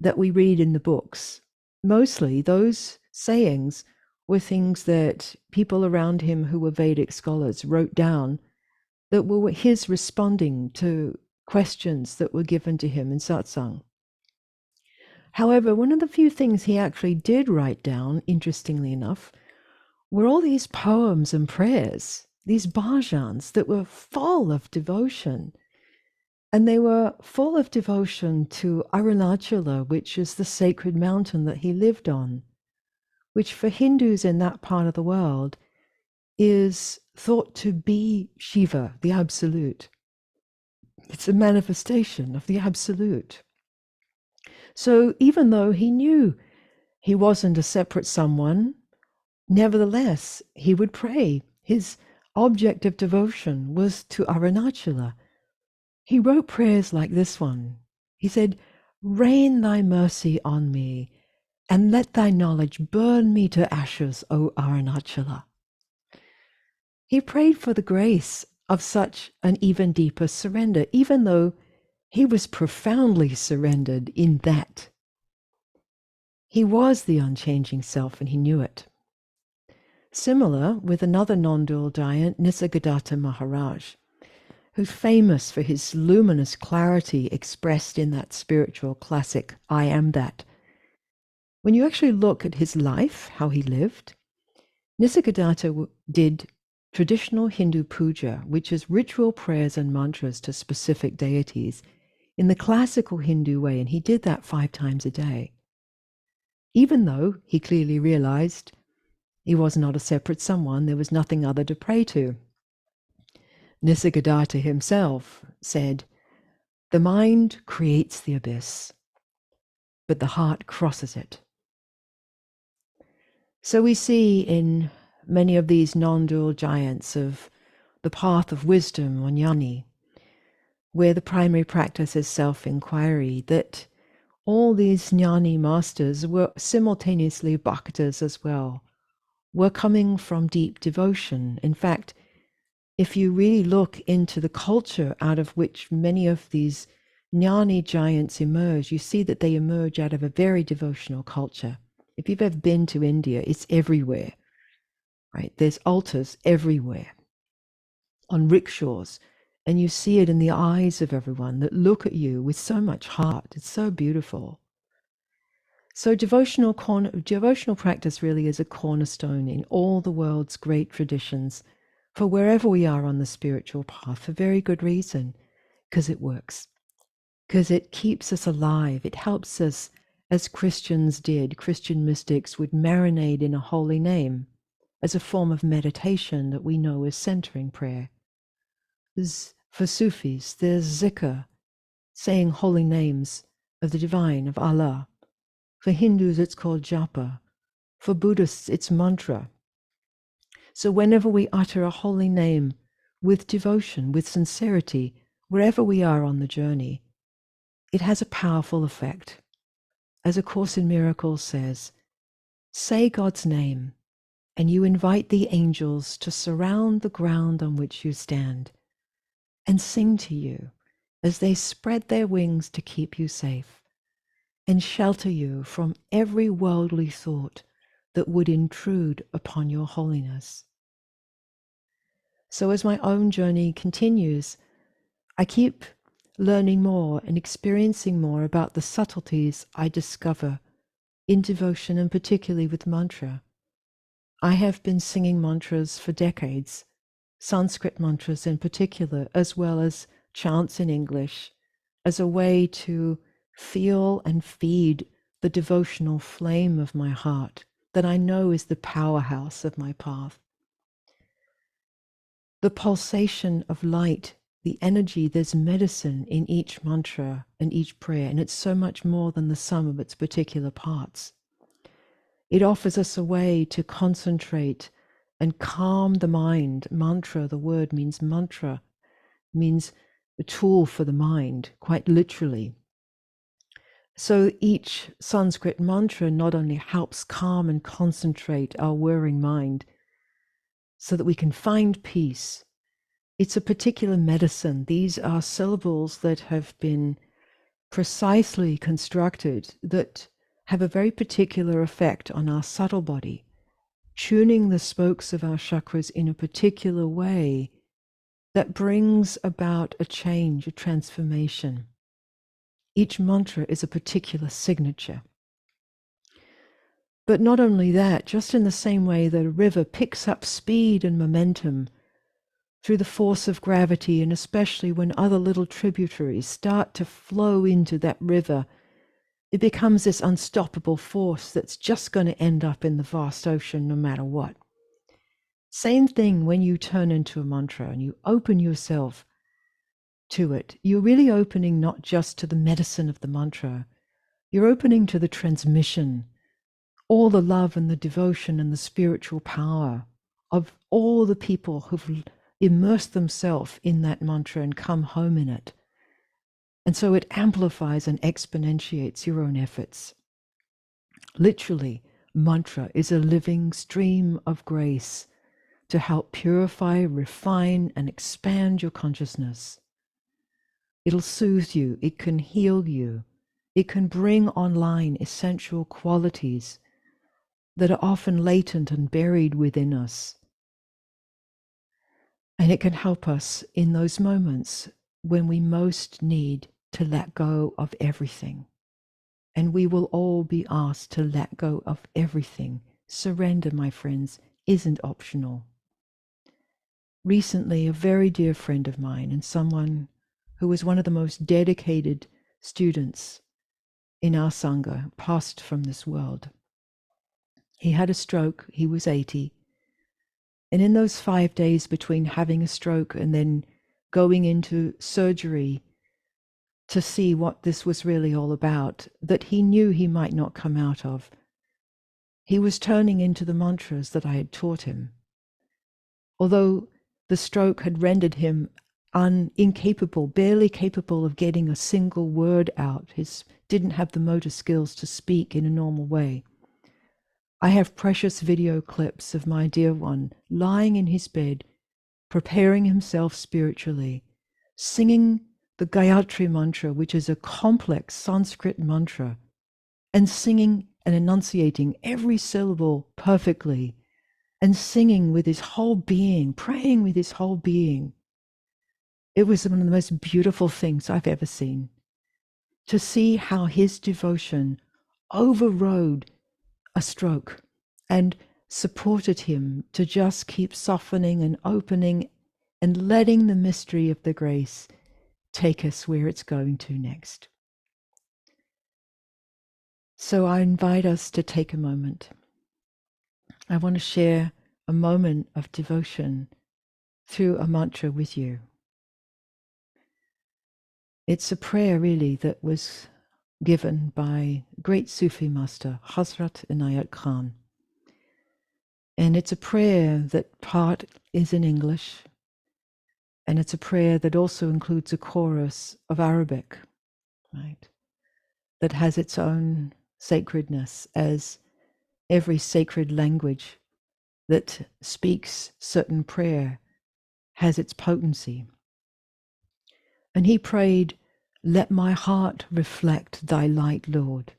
that we read in the books. Mostly those sayings were things that people around him who were Vedic scholars wrote down that were his responding to questions that were given to him in satsang. However, one of the few things he actually did write down, interestingly enough, were all these poems and prayers, these bhajans that were full of devotion. And they were full of devotion to Arunachala, which is the sacred mountain that he lived on, which for Hindus in that part of the world is thought to be Shiva, the Absolute. It's a manifestation of the Absolute. So even though he knew he wasn't a separate someone, nevertheless, he would pray. His object of devotion was to Arunachala. He wrote prayers like this one. He said, "Rain thy mercy on me, and let thy knowledge burn me to ashes, O Arunachala." He prayed for the grace of such an even deeper surrender, even though he was profoundly surrendered in that. He was the unchanging self, and he knew it. Similar with another non-dual giant, Nisargadatta Maharaj, who's famous for his luminous clarity expressed in that spiritual classic, I Am That. When you actually look at his life, how he lived, Nisargadatta did traditional Hindu puja, which is ritual prayers and mantras to specific deities, in the classical Hindu way, and he did that 5 times a day. Even though he clearly realized He was not a separate someone. There was nothing other to pray to. Nisargadatta himself said, "The mind creates the abyss, but the heart crosses it." So we see in many of these non-dual giants of the path of wisdom, or jnani, where the primary practice is self-inquiry, that all these jnani masters were simultaneously bhaktas as well, were coming from deep devotion. In fact, if you really look into the culture out of which many of these jnani giants emerge, you see that they emerge out of a very devotional culture. If you've ever been to India, it's everywhere, right? There's altars everywhere, on rickshaws, and you see it in the eyes of everyone that look at you with so much heart. It's so beautiful. So devotional practice really is a cornerstone in all the world's great traditions for wherever we are on the spiritual path, for very good reason, because it works, because it keeps us alive. It helps us, as Christians did. Christian mystics would marinate in a holy name as a form of meditation that we know is centering prayer. For Sufis, there's zikr, saying holy names of the divine, of Allah. For Hindus, it's called japa. For Buddhists, it's mantra. So whenever we utter a holy name with devotion, with sincerity, wherever we are on the journey, it has a powerful effect. As A Course in Miracles says, say God's name, and you invite the angels to surround the ground on which you stand and sing to you as they spread their wings to keep you safe and shelter you from every worldly thought that would intrude upon your holiness. So as my own journey continues, I keep learning more and experiencing more about the subtleties I discover in devotion, and particularly with mantra. I have been singing mantras for decades, Sanskrit mantras in particular, as well as chants in English, as a way to feel and feed the devotional flame of my heart that I know is the powerhouse of my path. The pulsation of light, the energy, there's medicine in each mantra and each prayer, and it's so much more than the sum of its particular parts. It offers us a way to concentrate and calm the mind. Mantra, the word means mantra, means a tool for the mind, quite literally. So each Sanskrit mantra not only helps calm and concentrate our whirring mind so that we can find peace, it's a particular medicine. These are syllables that have been precisely constructed that have a very particular effect on our subtle body, tuning the spokes of our chakras in a particular way that brings about a change, a transformation. Each mantra is a particular signature. But not only that, just in the same way that a river picks up speed and momentum through the force of gravity, and especially when other little tributaries start to flow into that river, it becomes this unstoppable force that's just going to end up in the vast ocean no matter what. Same thing when you turn into a mantra and you open yourself to it. You're really opening not just to the medicine of the mantra, you're opening to the transmission, all the love and the devotion and the spiritual power of all the people who've immersed themselves in that mantra and come home in it. And so it amplifies and exponentiates your own efforts. Literally, mantra is a living stream of grace to help purify, refine, and expand your consciousness. It'll soothe you, it can heal you, it can bring online essential qualities that are often latent and buried within us. And it can help us in those moments when we most need to let go of everything. And we will all be asked to let go of everything. Surrender, my friends, isn't optional. Recently, a very dear friend of mine and someone who was one of the most dedicated students in our Sangha passed from this world. He had a stroke. He was 80. And in those 5 days between having a stroke and then going into surgery to see what this was really all about, that he knew he might not come out of, he was turning into the mantras that I had taught him. Although the stroke had rendered him incapable, barely capable of getting a single word out, didn't have the motor skills to speak in a normal way. I have precious video clips of my dear one lying in his bed, preparing himself spiritually, singing the Gayatri mantra, which is a complex Sanskrit mantra, and singing and enunciating every syllable perfectly, and singing with his whole being, praying with his whole being. It was one of the most beautiful things I've ever seen. To see how his devotion overrode a stroke and supported him to just keep softening and opening and letting the mystery of the grace take us where it's going to next. So I invite us to take a moment. I want to share a moment of devotion through a mantra with you. It's a prayer really that was given by great Sufi master Hazrat Inayat Khan. And it's a prayer that part is in English, and it's a prayer that also includes a chorus of Arabic, right? That has its own sacredness, as every sacred language that speaks certain prayer has its potency. And he prayed, "Let my heart reflect thy light, Lord,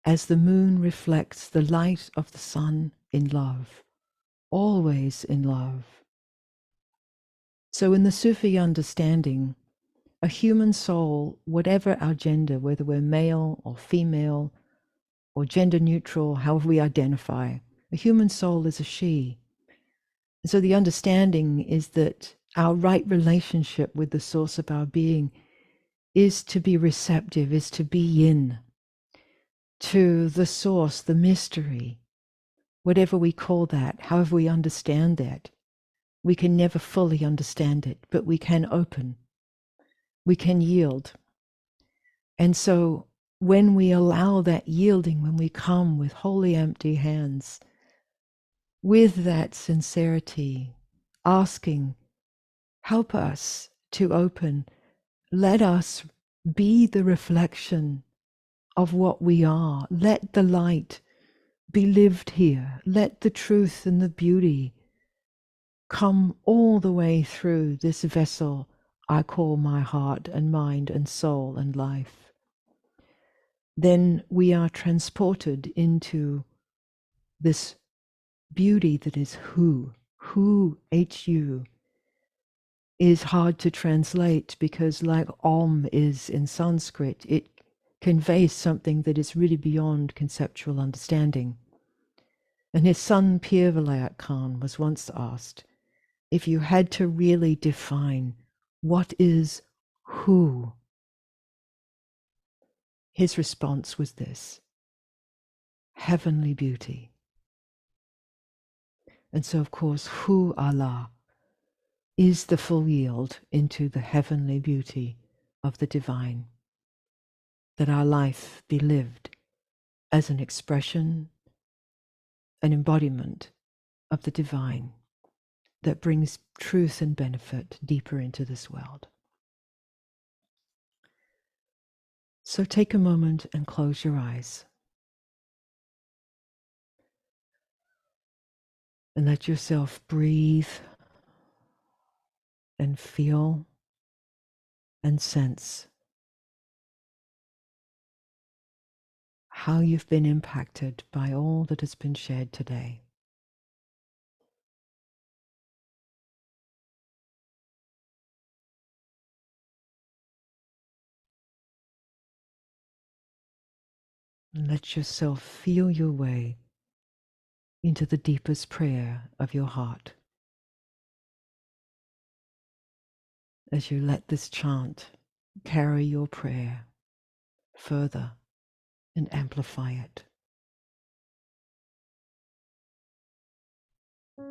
as the moon reflects the light of the sun in love, always in love." So in the Sufi understanding, a human soul, whatever our gender, whether we're male or female or gender neutral, however we identify, a human soul is a she. And so the understanding is that our right relationship with the source of our being is to be receptive, is to be yin to the source, the mystery, whatever we call that, however we understand that. We can never fully understand it, but we can open, we can yield. And so when we allow that yielding, when we come with wholly empty hands, with that sincerity, asking, help us to open, let us be the reflection of what we are. Let the light be lived here. Let the truth and the beauty come all the way through this vessel I call my heart and mind and soul and life. Then we are transported into this beauty that is who, H-U, is hard to translate because like Om is in Sanskrit, it conveys something that is really beyond conceptual understanding. And his son Pir Vilayat Khan was once asked, if you had to really define what is who, his response was this: heavenly beauty. And so, of course, Hu Allah is the full yield into the heavenly beauty of the divine, that our life be lived as an expression, an embodiment of the divine that brings truth and benefit deeper into this world. So take a moment and close your eyes and let yourself breathe and feel and sense how you've been impacted by all that has been shared today. And let yourself feel your way into the deepest prayer of your heart as you let this chant carry your prayer further and amplify it. Let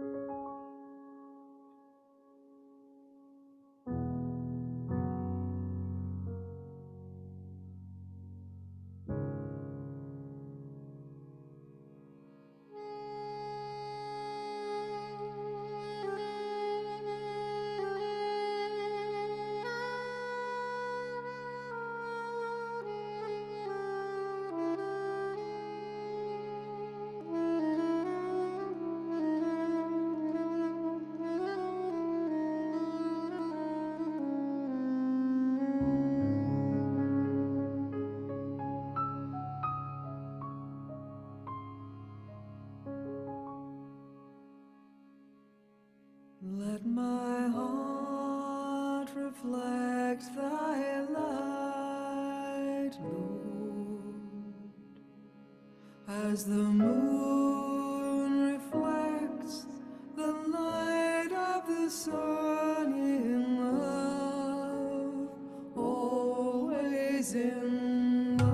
my heart reflect thy light, Lord, as the moon reflects the light of the sun in love, always in love.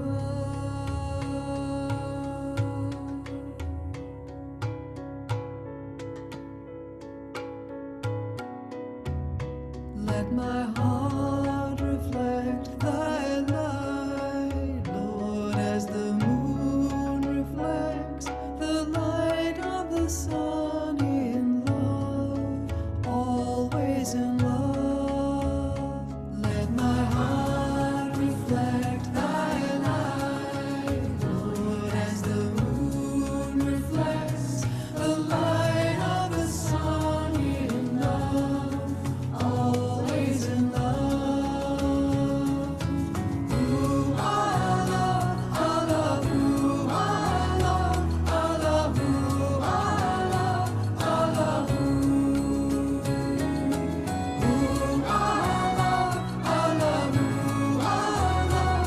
Let my heart reflect thy light, Lord, as the moon reflects the light of the sun in love, always in love. Let my heart reflect thy light, Lord, as the moon reflects the light of the sun in love, always in love. Ooh, I love, ooh, I love, ooh, I love, ooh. Ooh, I love, ooh, I love.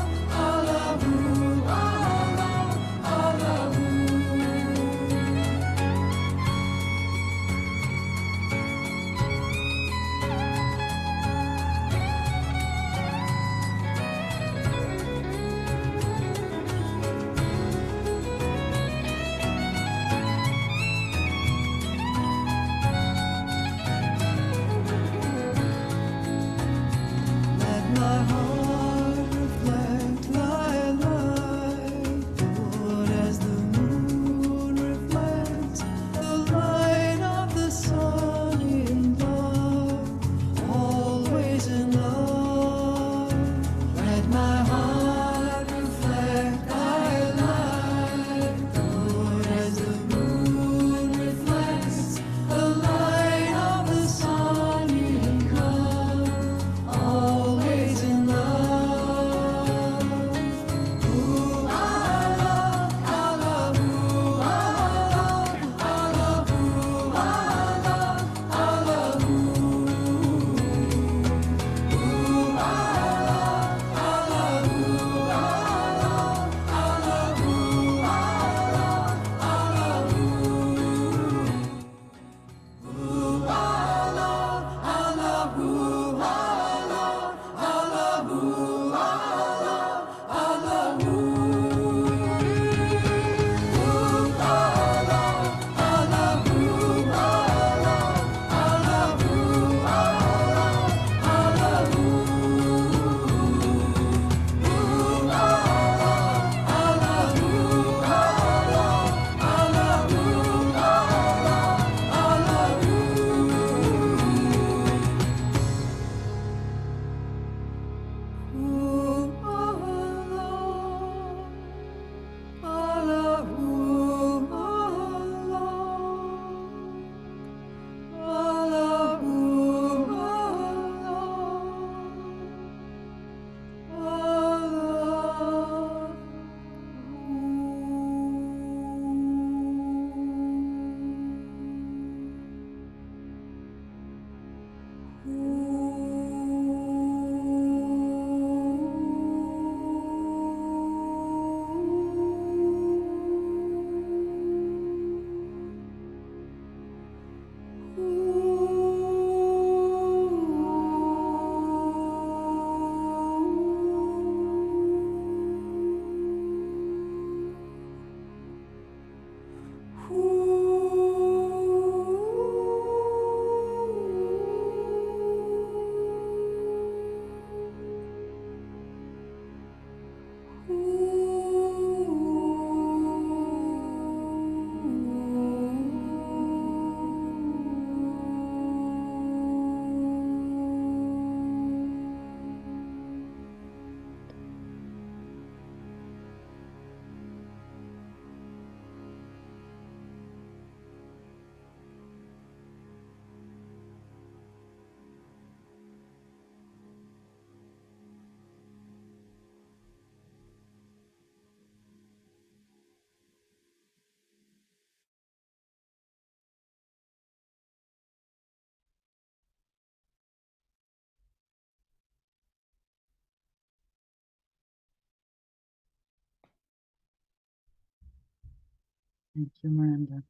Thank you, Miranda.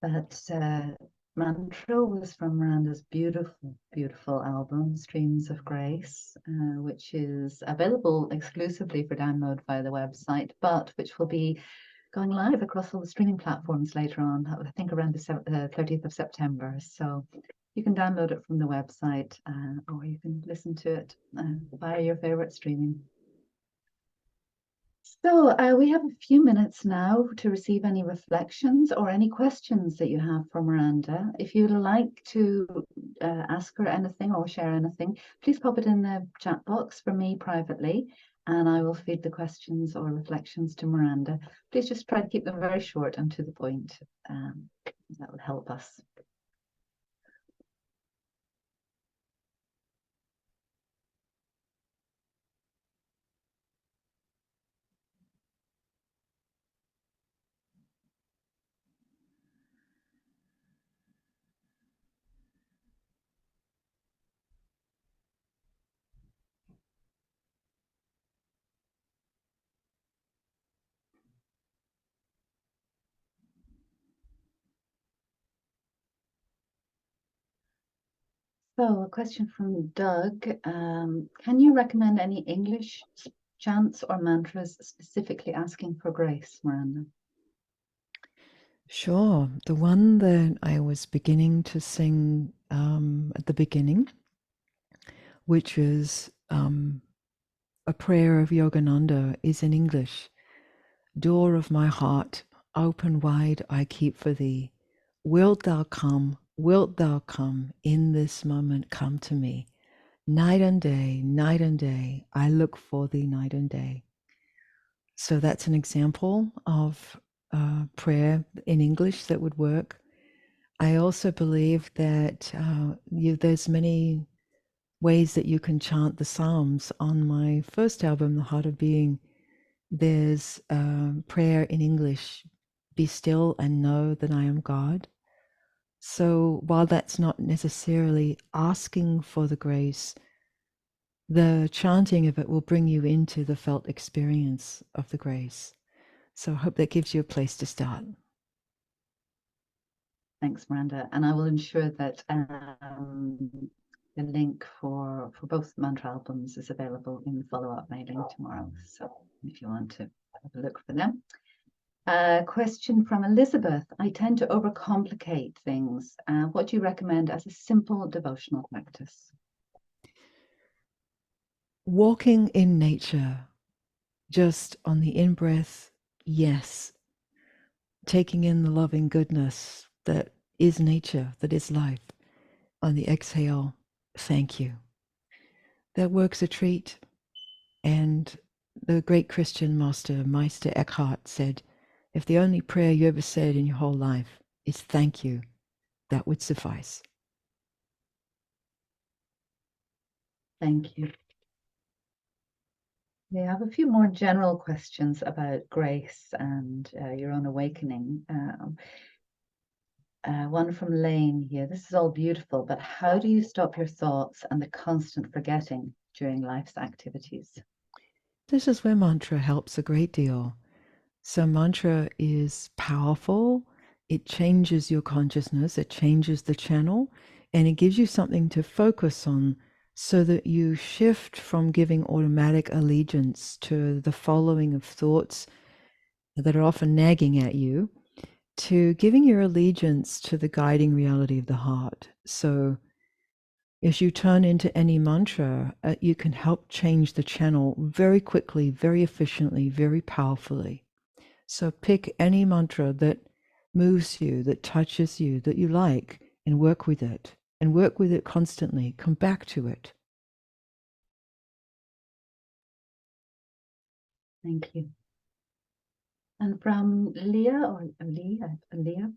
That mantra was from Miranda's beautiful, beautiful album, Streams of Grace, which is available exclusively for download via the website, but which will be going live across all the streaming platforms later on, I think around the 30th of September. So you can download it from the website or you can listen to it via your favorite streaming. So we have a few minutes now to receive any reflections or any questions that you have for Miranda. If you'd like to ask her anything or share anything, please pop it in the chat box for me privately, and I will feed the questions or reflections to Miranda. Please just try to keep them very short and to the point. That will help us. So, a question from Doug. Can you recommend any English chants or mantras specifically asking for grace, Miranda? Sure. The one that I was beginning to sing at the beginning, which is a prayer of Yogananda, is in English. Door of my heart, open wide I keep for thee. Wilt thou come? Wilt thou come? In this moment come to me. Night and day, I look for thee night and day. So that's an example of prayer in English that would work. I also believe that there's many ways that you can chant the Psalms. On my first album, The Heart of Being, there's prayer in English, be still and know that I am God. So while that's not necessarily asking for the grace, the chanting of it will bring you into the felt experience of the grace. So I hope that gives you a place to start. Thanks, Miranda. And I will ensure that the link for both mantra albums is available in the follow-up mailing tomorrow. So if you want to have a look for them. Question from Elizabeth. I tend to overcomplicate things. What do you recommend as a simple devotional practice? Walking in nature, just on the in-breath, yes. Taking in the loving goodness that is nature, that is life. On the exhale, thank you. That works a treat. And the great Christian master, Meister Eckhart, said, if the only prayer you ever said in your whole life is thank you, that would suffice. Thank you. We have a few more general questions about grace and your own awakening. One from Lane here. This is all beautiful, but how do you stop your thoughts and the constant forgetting during life's activities? This is where mantra helps a great deal. So mantra is powerful. It changes your consciousness. It changes the channel, and it gives you something to focus on so that you shift from giving automatic allegiance to the following of thoughts that are often nagging at you to giving your allegiance to the guiding reality of the heart. So as you turn into any mantra, you can help change the channel very quickly, very efficiently, very powerfully. So pick any mantra that moves you, that touches you, that you like, and work with it. And work with it constantly. Come back to it. Thank you. And from Leah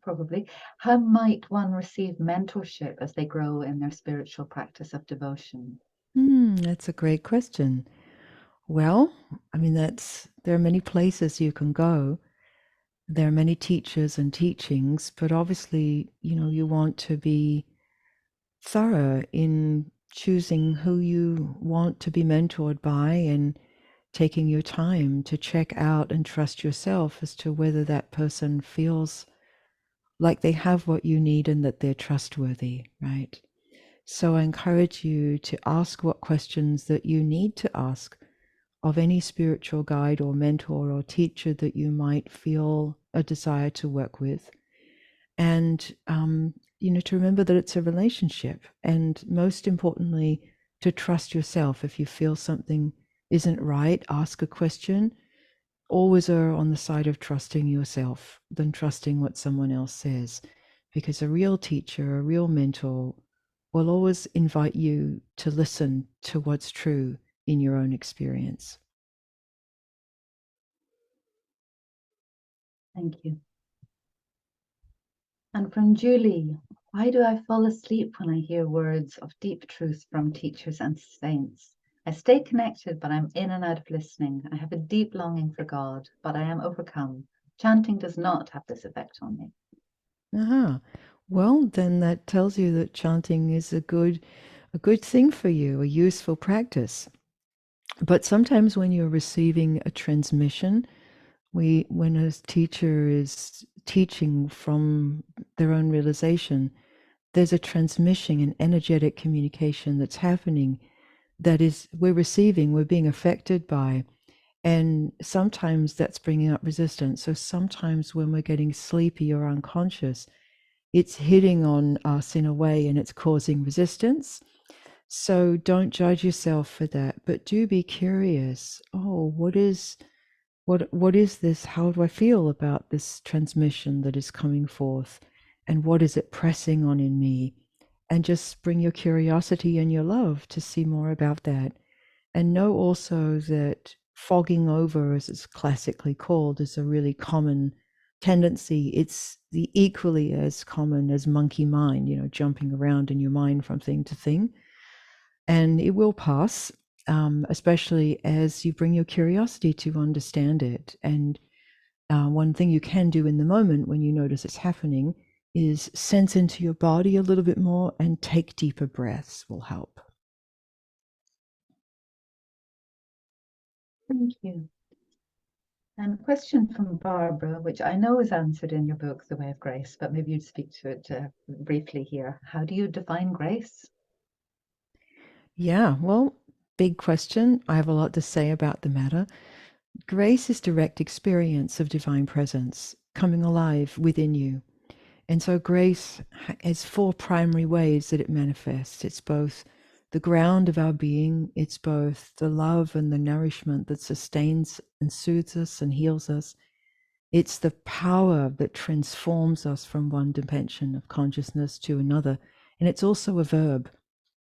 probably, how might one receive mentorship as they grow in their spiritual practice of devotion? That's a great question. Well, I mean, there are many places you can go. There are many teachers and teachings, but obviously, you want to be thorough in choosing who you want to be mentored by and taking your time to check out and trust yourself as to whether that person feels like they have what you need and that they're trustworthy, right? So I encourage you to ask what questions that you need to ask of any spiritual guide or mentor or teacher that you might feel a desire to work with. And, to remember that it's a relationship. And most importantly, to trust yourself. If you feel something isn't right, ask a question. Always err on the side of trusting yourself than trusting what someone else says. Because a real teacher, a real mentor will always invite you to listen to what's true in your own experience. Thank you. And from Julie, why do I fall asleep when I hear words of deep truth from teachers and saints? I stay connected, but I'm in and out of listening. I have a deep longing for God, but I am overcome. Chanting does not have this effect on me. Aha. Well, then that tells you that chanting is a good thing for you, a useful practice. But sometimes when you're receiving a transmission, when a teacher is teaching from their own realization, there's a transmission and energetic communication that's happening that is we're receiving, we're being affected by. And sometimes that's bringing up resistance. So sometimes when we're getting sleepy or unconscious, it's hitting on us in a way and it's causing resistance. So don't judge yourself for that, but do be curious. Oh, what is this? How do I feel about this transmission that is coming forth? And what is it pressing on in me? And just bring your curiosity and your love to see more about that. And know also that fogging over, as it's classically called, is a really common tendency. It's the equally as common as monkey mind, jumping around in your mind from thing to thing. And it will pass, especially as you bring your curiosity to understand it. And one thing you can do in the moment when you notice it's happening is sense into your body a little bit more and take deeper breaths will help. Thank you. And a question from Barbara, which I know is answered in your book, The Way of Grace, but maybe you'd speak to it briefly here. How do you define grace? Yeah, well, big question. I have a lot to say about the matter. Grace is direct experience of divine presence coming alive within you. And so grace has four primary ways that it manifests. It's both the ground of our being, it's both the love and the nourishment that sustains and soothes us and heals us. It's the power that transforms us from one dimension of consciousness to another. And it's also a verb.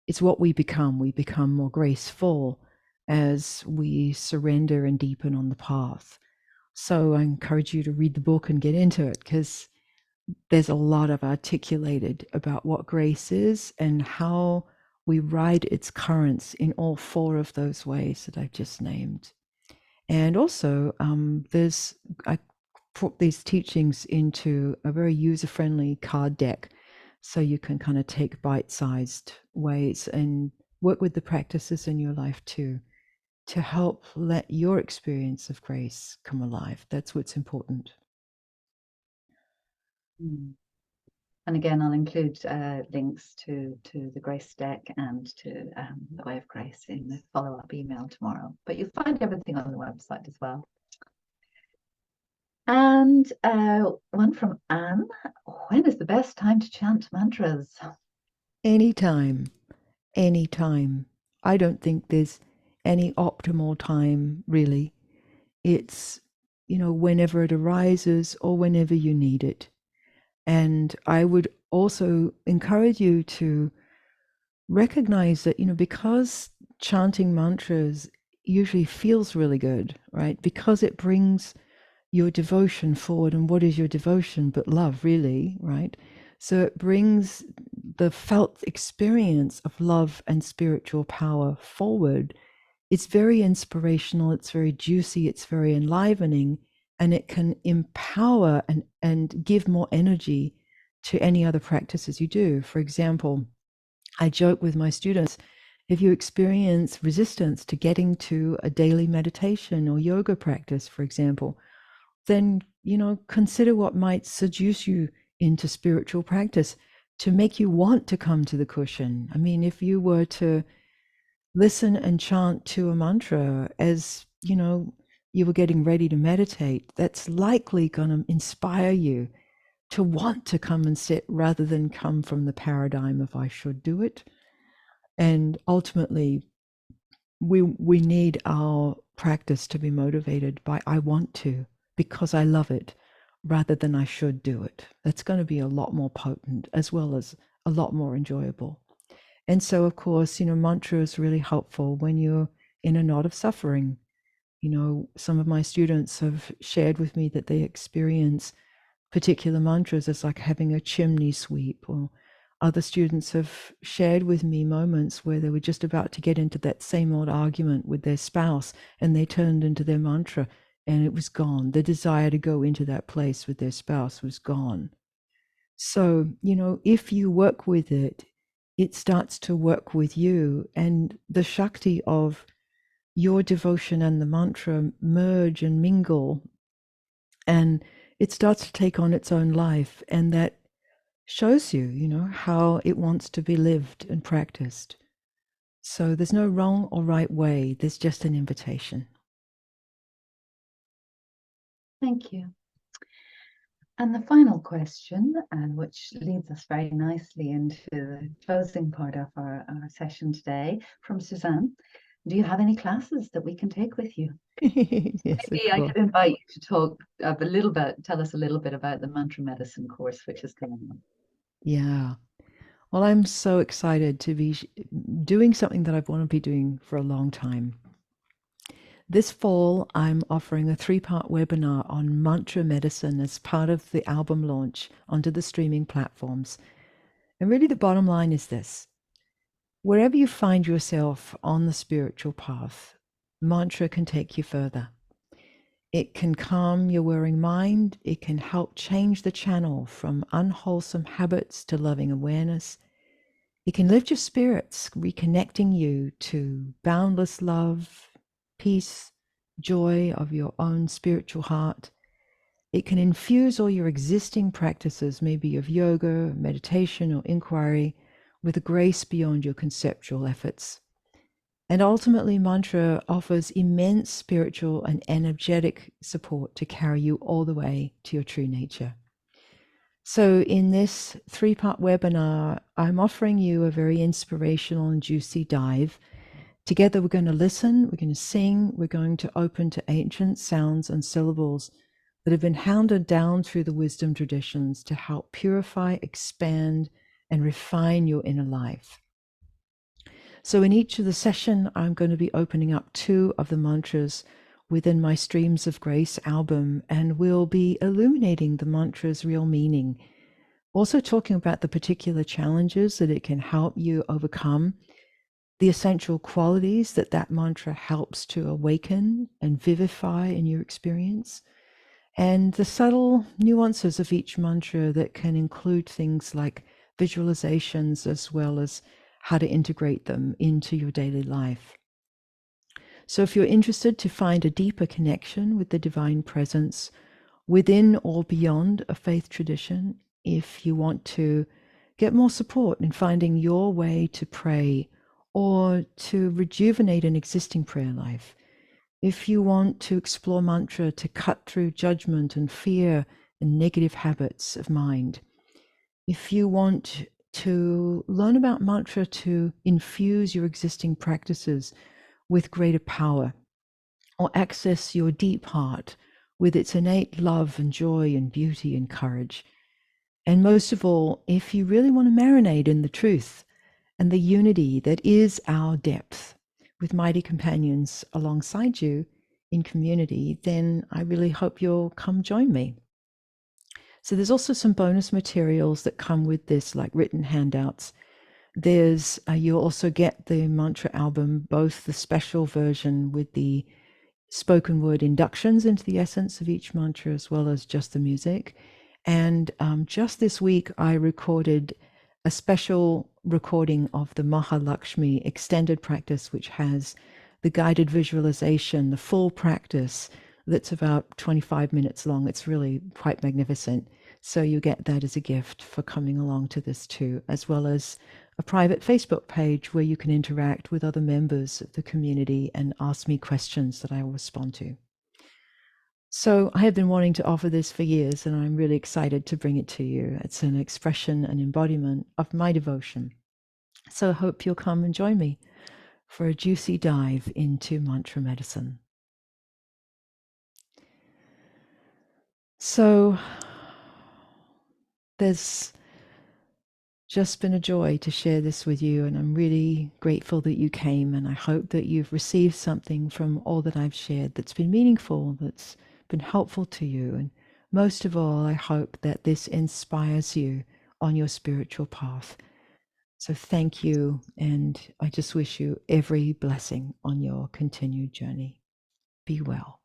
It's what we become. We become more graceful as we surrender and deepen on the path. So I encourage you to read the book and get into it, because there's a lot of articulated about what grace is and how we ride its currents in all four of those ways that I've just named. And also, I put these teachings into a very user-friendly card deck, so you can kind of take bite-sized ways and work with the practices in your life too, to help let your experience of grace come alive. That's what's important. Mm. And again, I'll include links to the Grace deck and to the Way of Grace in the follow-up email tomorrow. But you'll find everything on the website as well. And one from Anne. When is the best time to chant mantras? Anytime, anytime. I don't think there's any optimal time, really. It's, whenever it arises or whenever you need it. And I would also encourage you to recognize that, because chanting mantras usually feels really good, right? Because it brings your devotion forward. And what is your devotion but love, really, right? So it brings the felt experience of love and spiritual power forward. It's very inspirational, it's very juicy, it's very enlivening, and it can empower and give more energy to any other practices you do. For example, I joke with my students, If you experience resistance to getting to a daily meditation or yoga practice, for example, then, consider what might seduce you into spiritual practice to make you want to come to the cushion. I mean, if you were to listen and chant to a mantra as, you were getting ready to meditate, that's likely going to inspire you to want to come and sit rather than come from the paradigm of I should do it. And ultimately, we need our practice to be motivated by I want to because I love it rather than I should do it. That's going to be a lot more potent as well as a lot more enjoyable. And so, of course, mantra is really helpful when you're in a knot of suffering. Some of my students have shared with me that they experience particular mantras as like having a chimney sweep, or other students have shared with me moments where they were just about to get into that same old argument with their spouse and they turned into their mantra and it was gone. The desire to go into that place with their spouse was gone. So, if you work with it, it starts to work with you, and the Shakti of your devotion and the mantra merge and mingle, and it starts to take on its own life. And that shows you, how it wants to be lived and practiced. So there's no wrong or right way, there's just an invitation. Thank you. And the final question, and which leads us very nicely into the closing part of our session today, from Suzanne. Do you have any classes that we can take with you? Yes, of Maybe I course. could invite you to talk a little bit, tell us a little bit about the mantra medicine course, which is going on. Yeah. Well, I'm so excited to be doing something that I've wanted to be doing for a long time. This fall, I'm offering a 3-part webinar on mantra medicine as part of the album launch onto the streaming platforms. And really, the bottom line is this: wherever you find yourself on the spiritual path, mantra can take you further. It can calm your worrying mind. It can help change the channel from unwholesome habits to loving awareness. It can lift your spirits, reconnecting you to boundless love, peace, joy of your own spiritual heart. It can infuse all your existing practices, maybe of yoga, meditation, or inquiry, with a grace beyond your conceptual efforts. And ultimately, mantra offers immense spiritual and energetic support to carry you all the way to your true nature. So, in this 3-part webinar, I'm offering you a very inspirational and juicy dive. Together, we're going to listen, we're going to sing, we're going to open to ancient sounds and syllables that have been handed down through the wisdom traditions to help purify, expand, and refine your inner life. So in each of the session, I'm going to be opening up 2 of the mantras within my Streams of Grace album, and we'll be illuminating the mantra's real meaning. Also talking about the particular challenges that it can help you overcome, the essential qualities that that mantra helps to awaken and vivify in your experience, and the subtle nuances of each mantra that can include things like visualizations as well as how to integrate them into your daily life. So if you're interested to find a deeper connection with the divine presence within or beyond a faith tradition, if you want to get more support in finding your way to pray or to rejuvenate an existing prayer life, if you want to explore mantra to cut through judgment and fear and negative habits of mind, if you want to learn about mantra to infuse your existing practices with greater power, or access your deep heart with its innate love and joy and beauty and courage, and most of all, if you really want to marinate in the truth and the unity that is our depth with mighty companions alongside you in community, then I really hope you'll come join me. So there's also some bonus materials that come with this, like written handouts. You'll also get the mantra album, both the special version with the spoken word inductions into the essence of each mantra, as well as just the music. And just this week, I recorded a special recording of the Mahalakshmi extended practice, which has the guided visualization, the full practice that's about 25 minutes long. It's really quite magnificent. So you get that as a gift for coming along to this too, as well as a private Facebook page where you can interact with other members of the community and ask me questions that I will respond to. So I have been wanting to offer this for years, and I'm really excited to bring it to you. It's an expression and embodiment of my devotion. So I hope you'll come and join me for a juicy dive into mantra medicine. So there's just been a joy to share this with you, and I'm really grateful that you came, and I hope that you've received something from all that I've shared that's been meaningful, that's been helpful to you. And most of all, I hope that this inspires you on your spiritual path. So thank you, and I just wish you every blessing on your continued journey. Be well.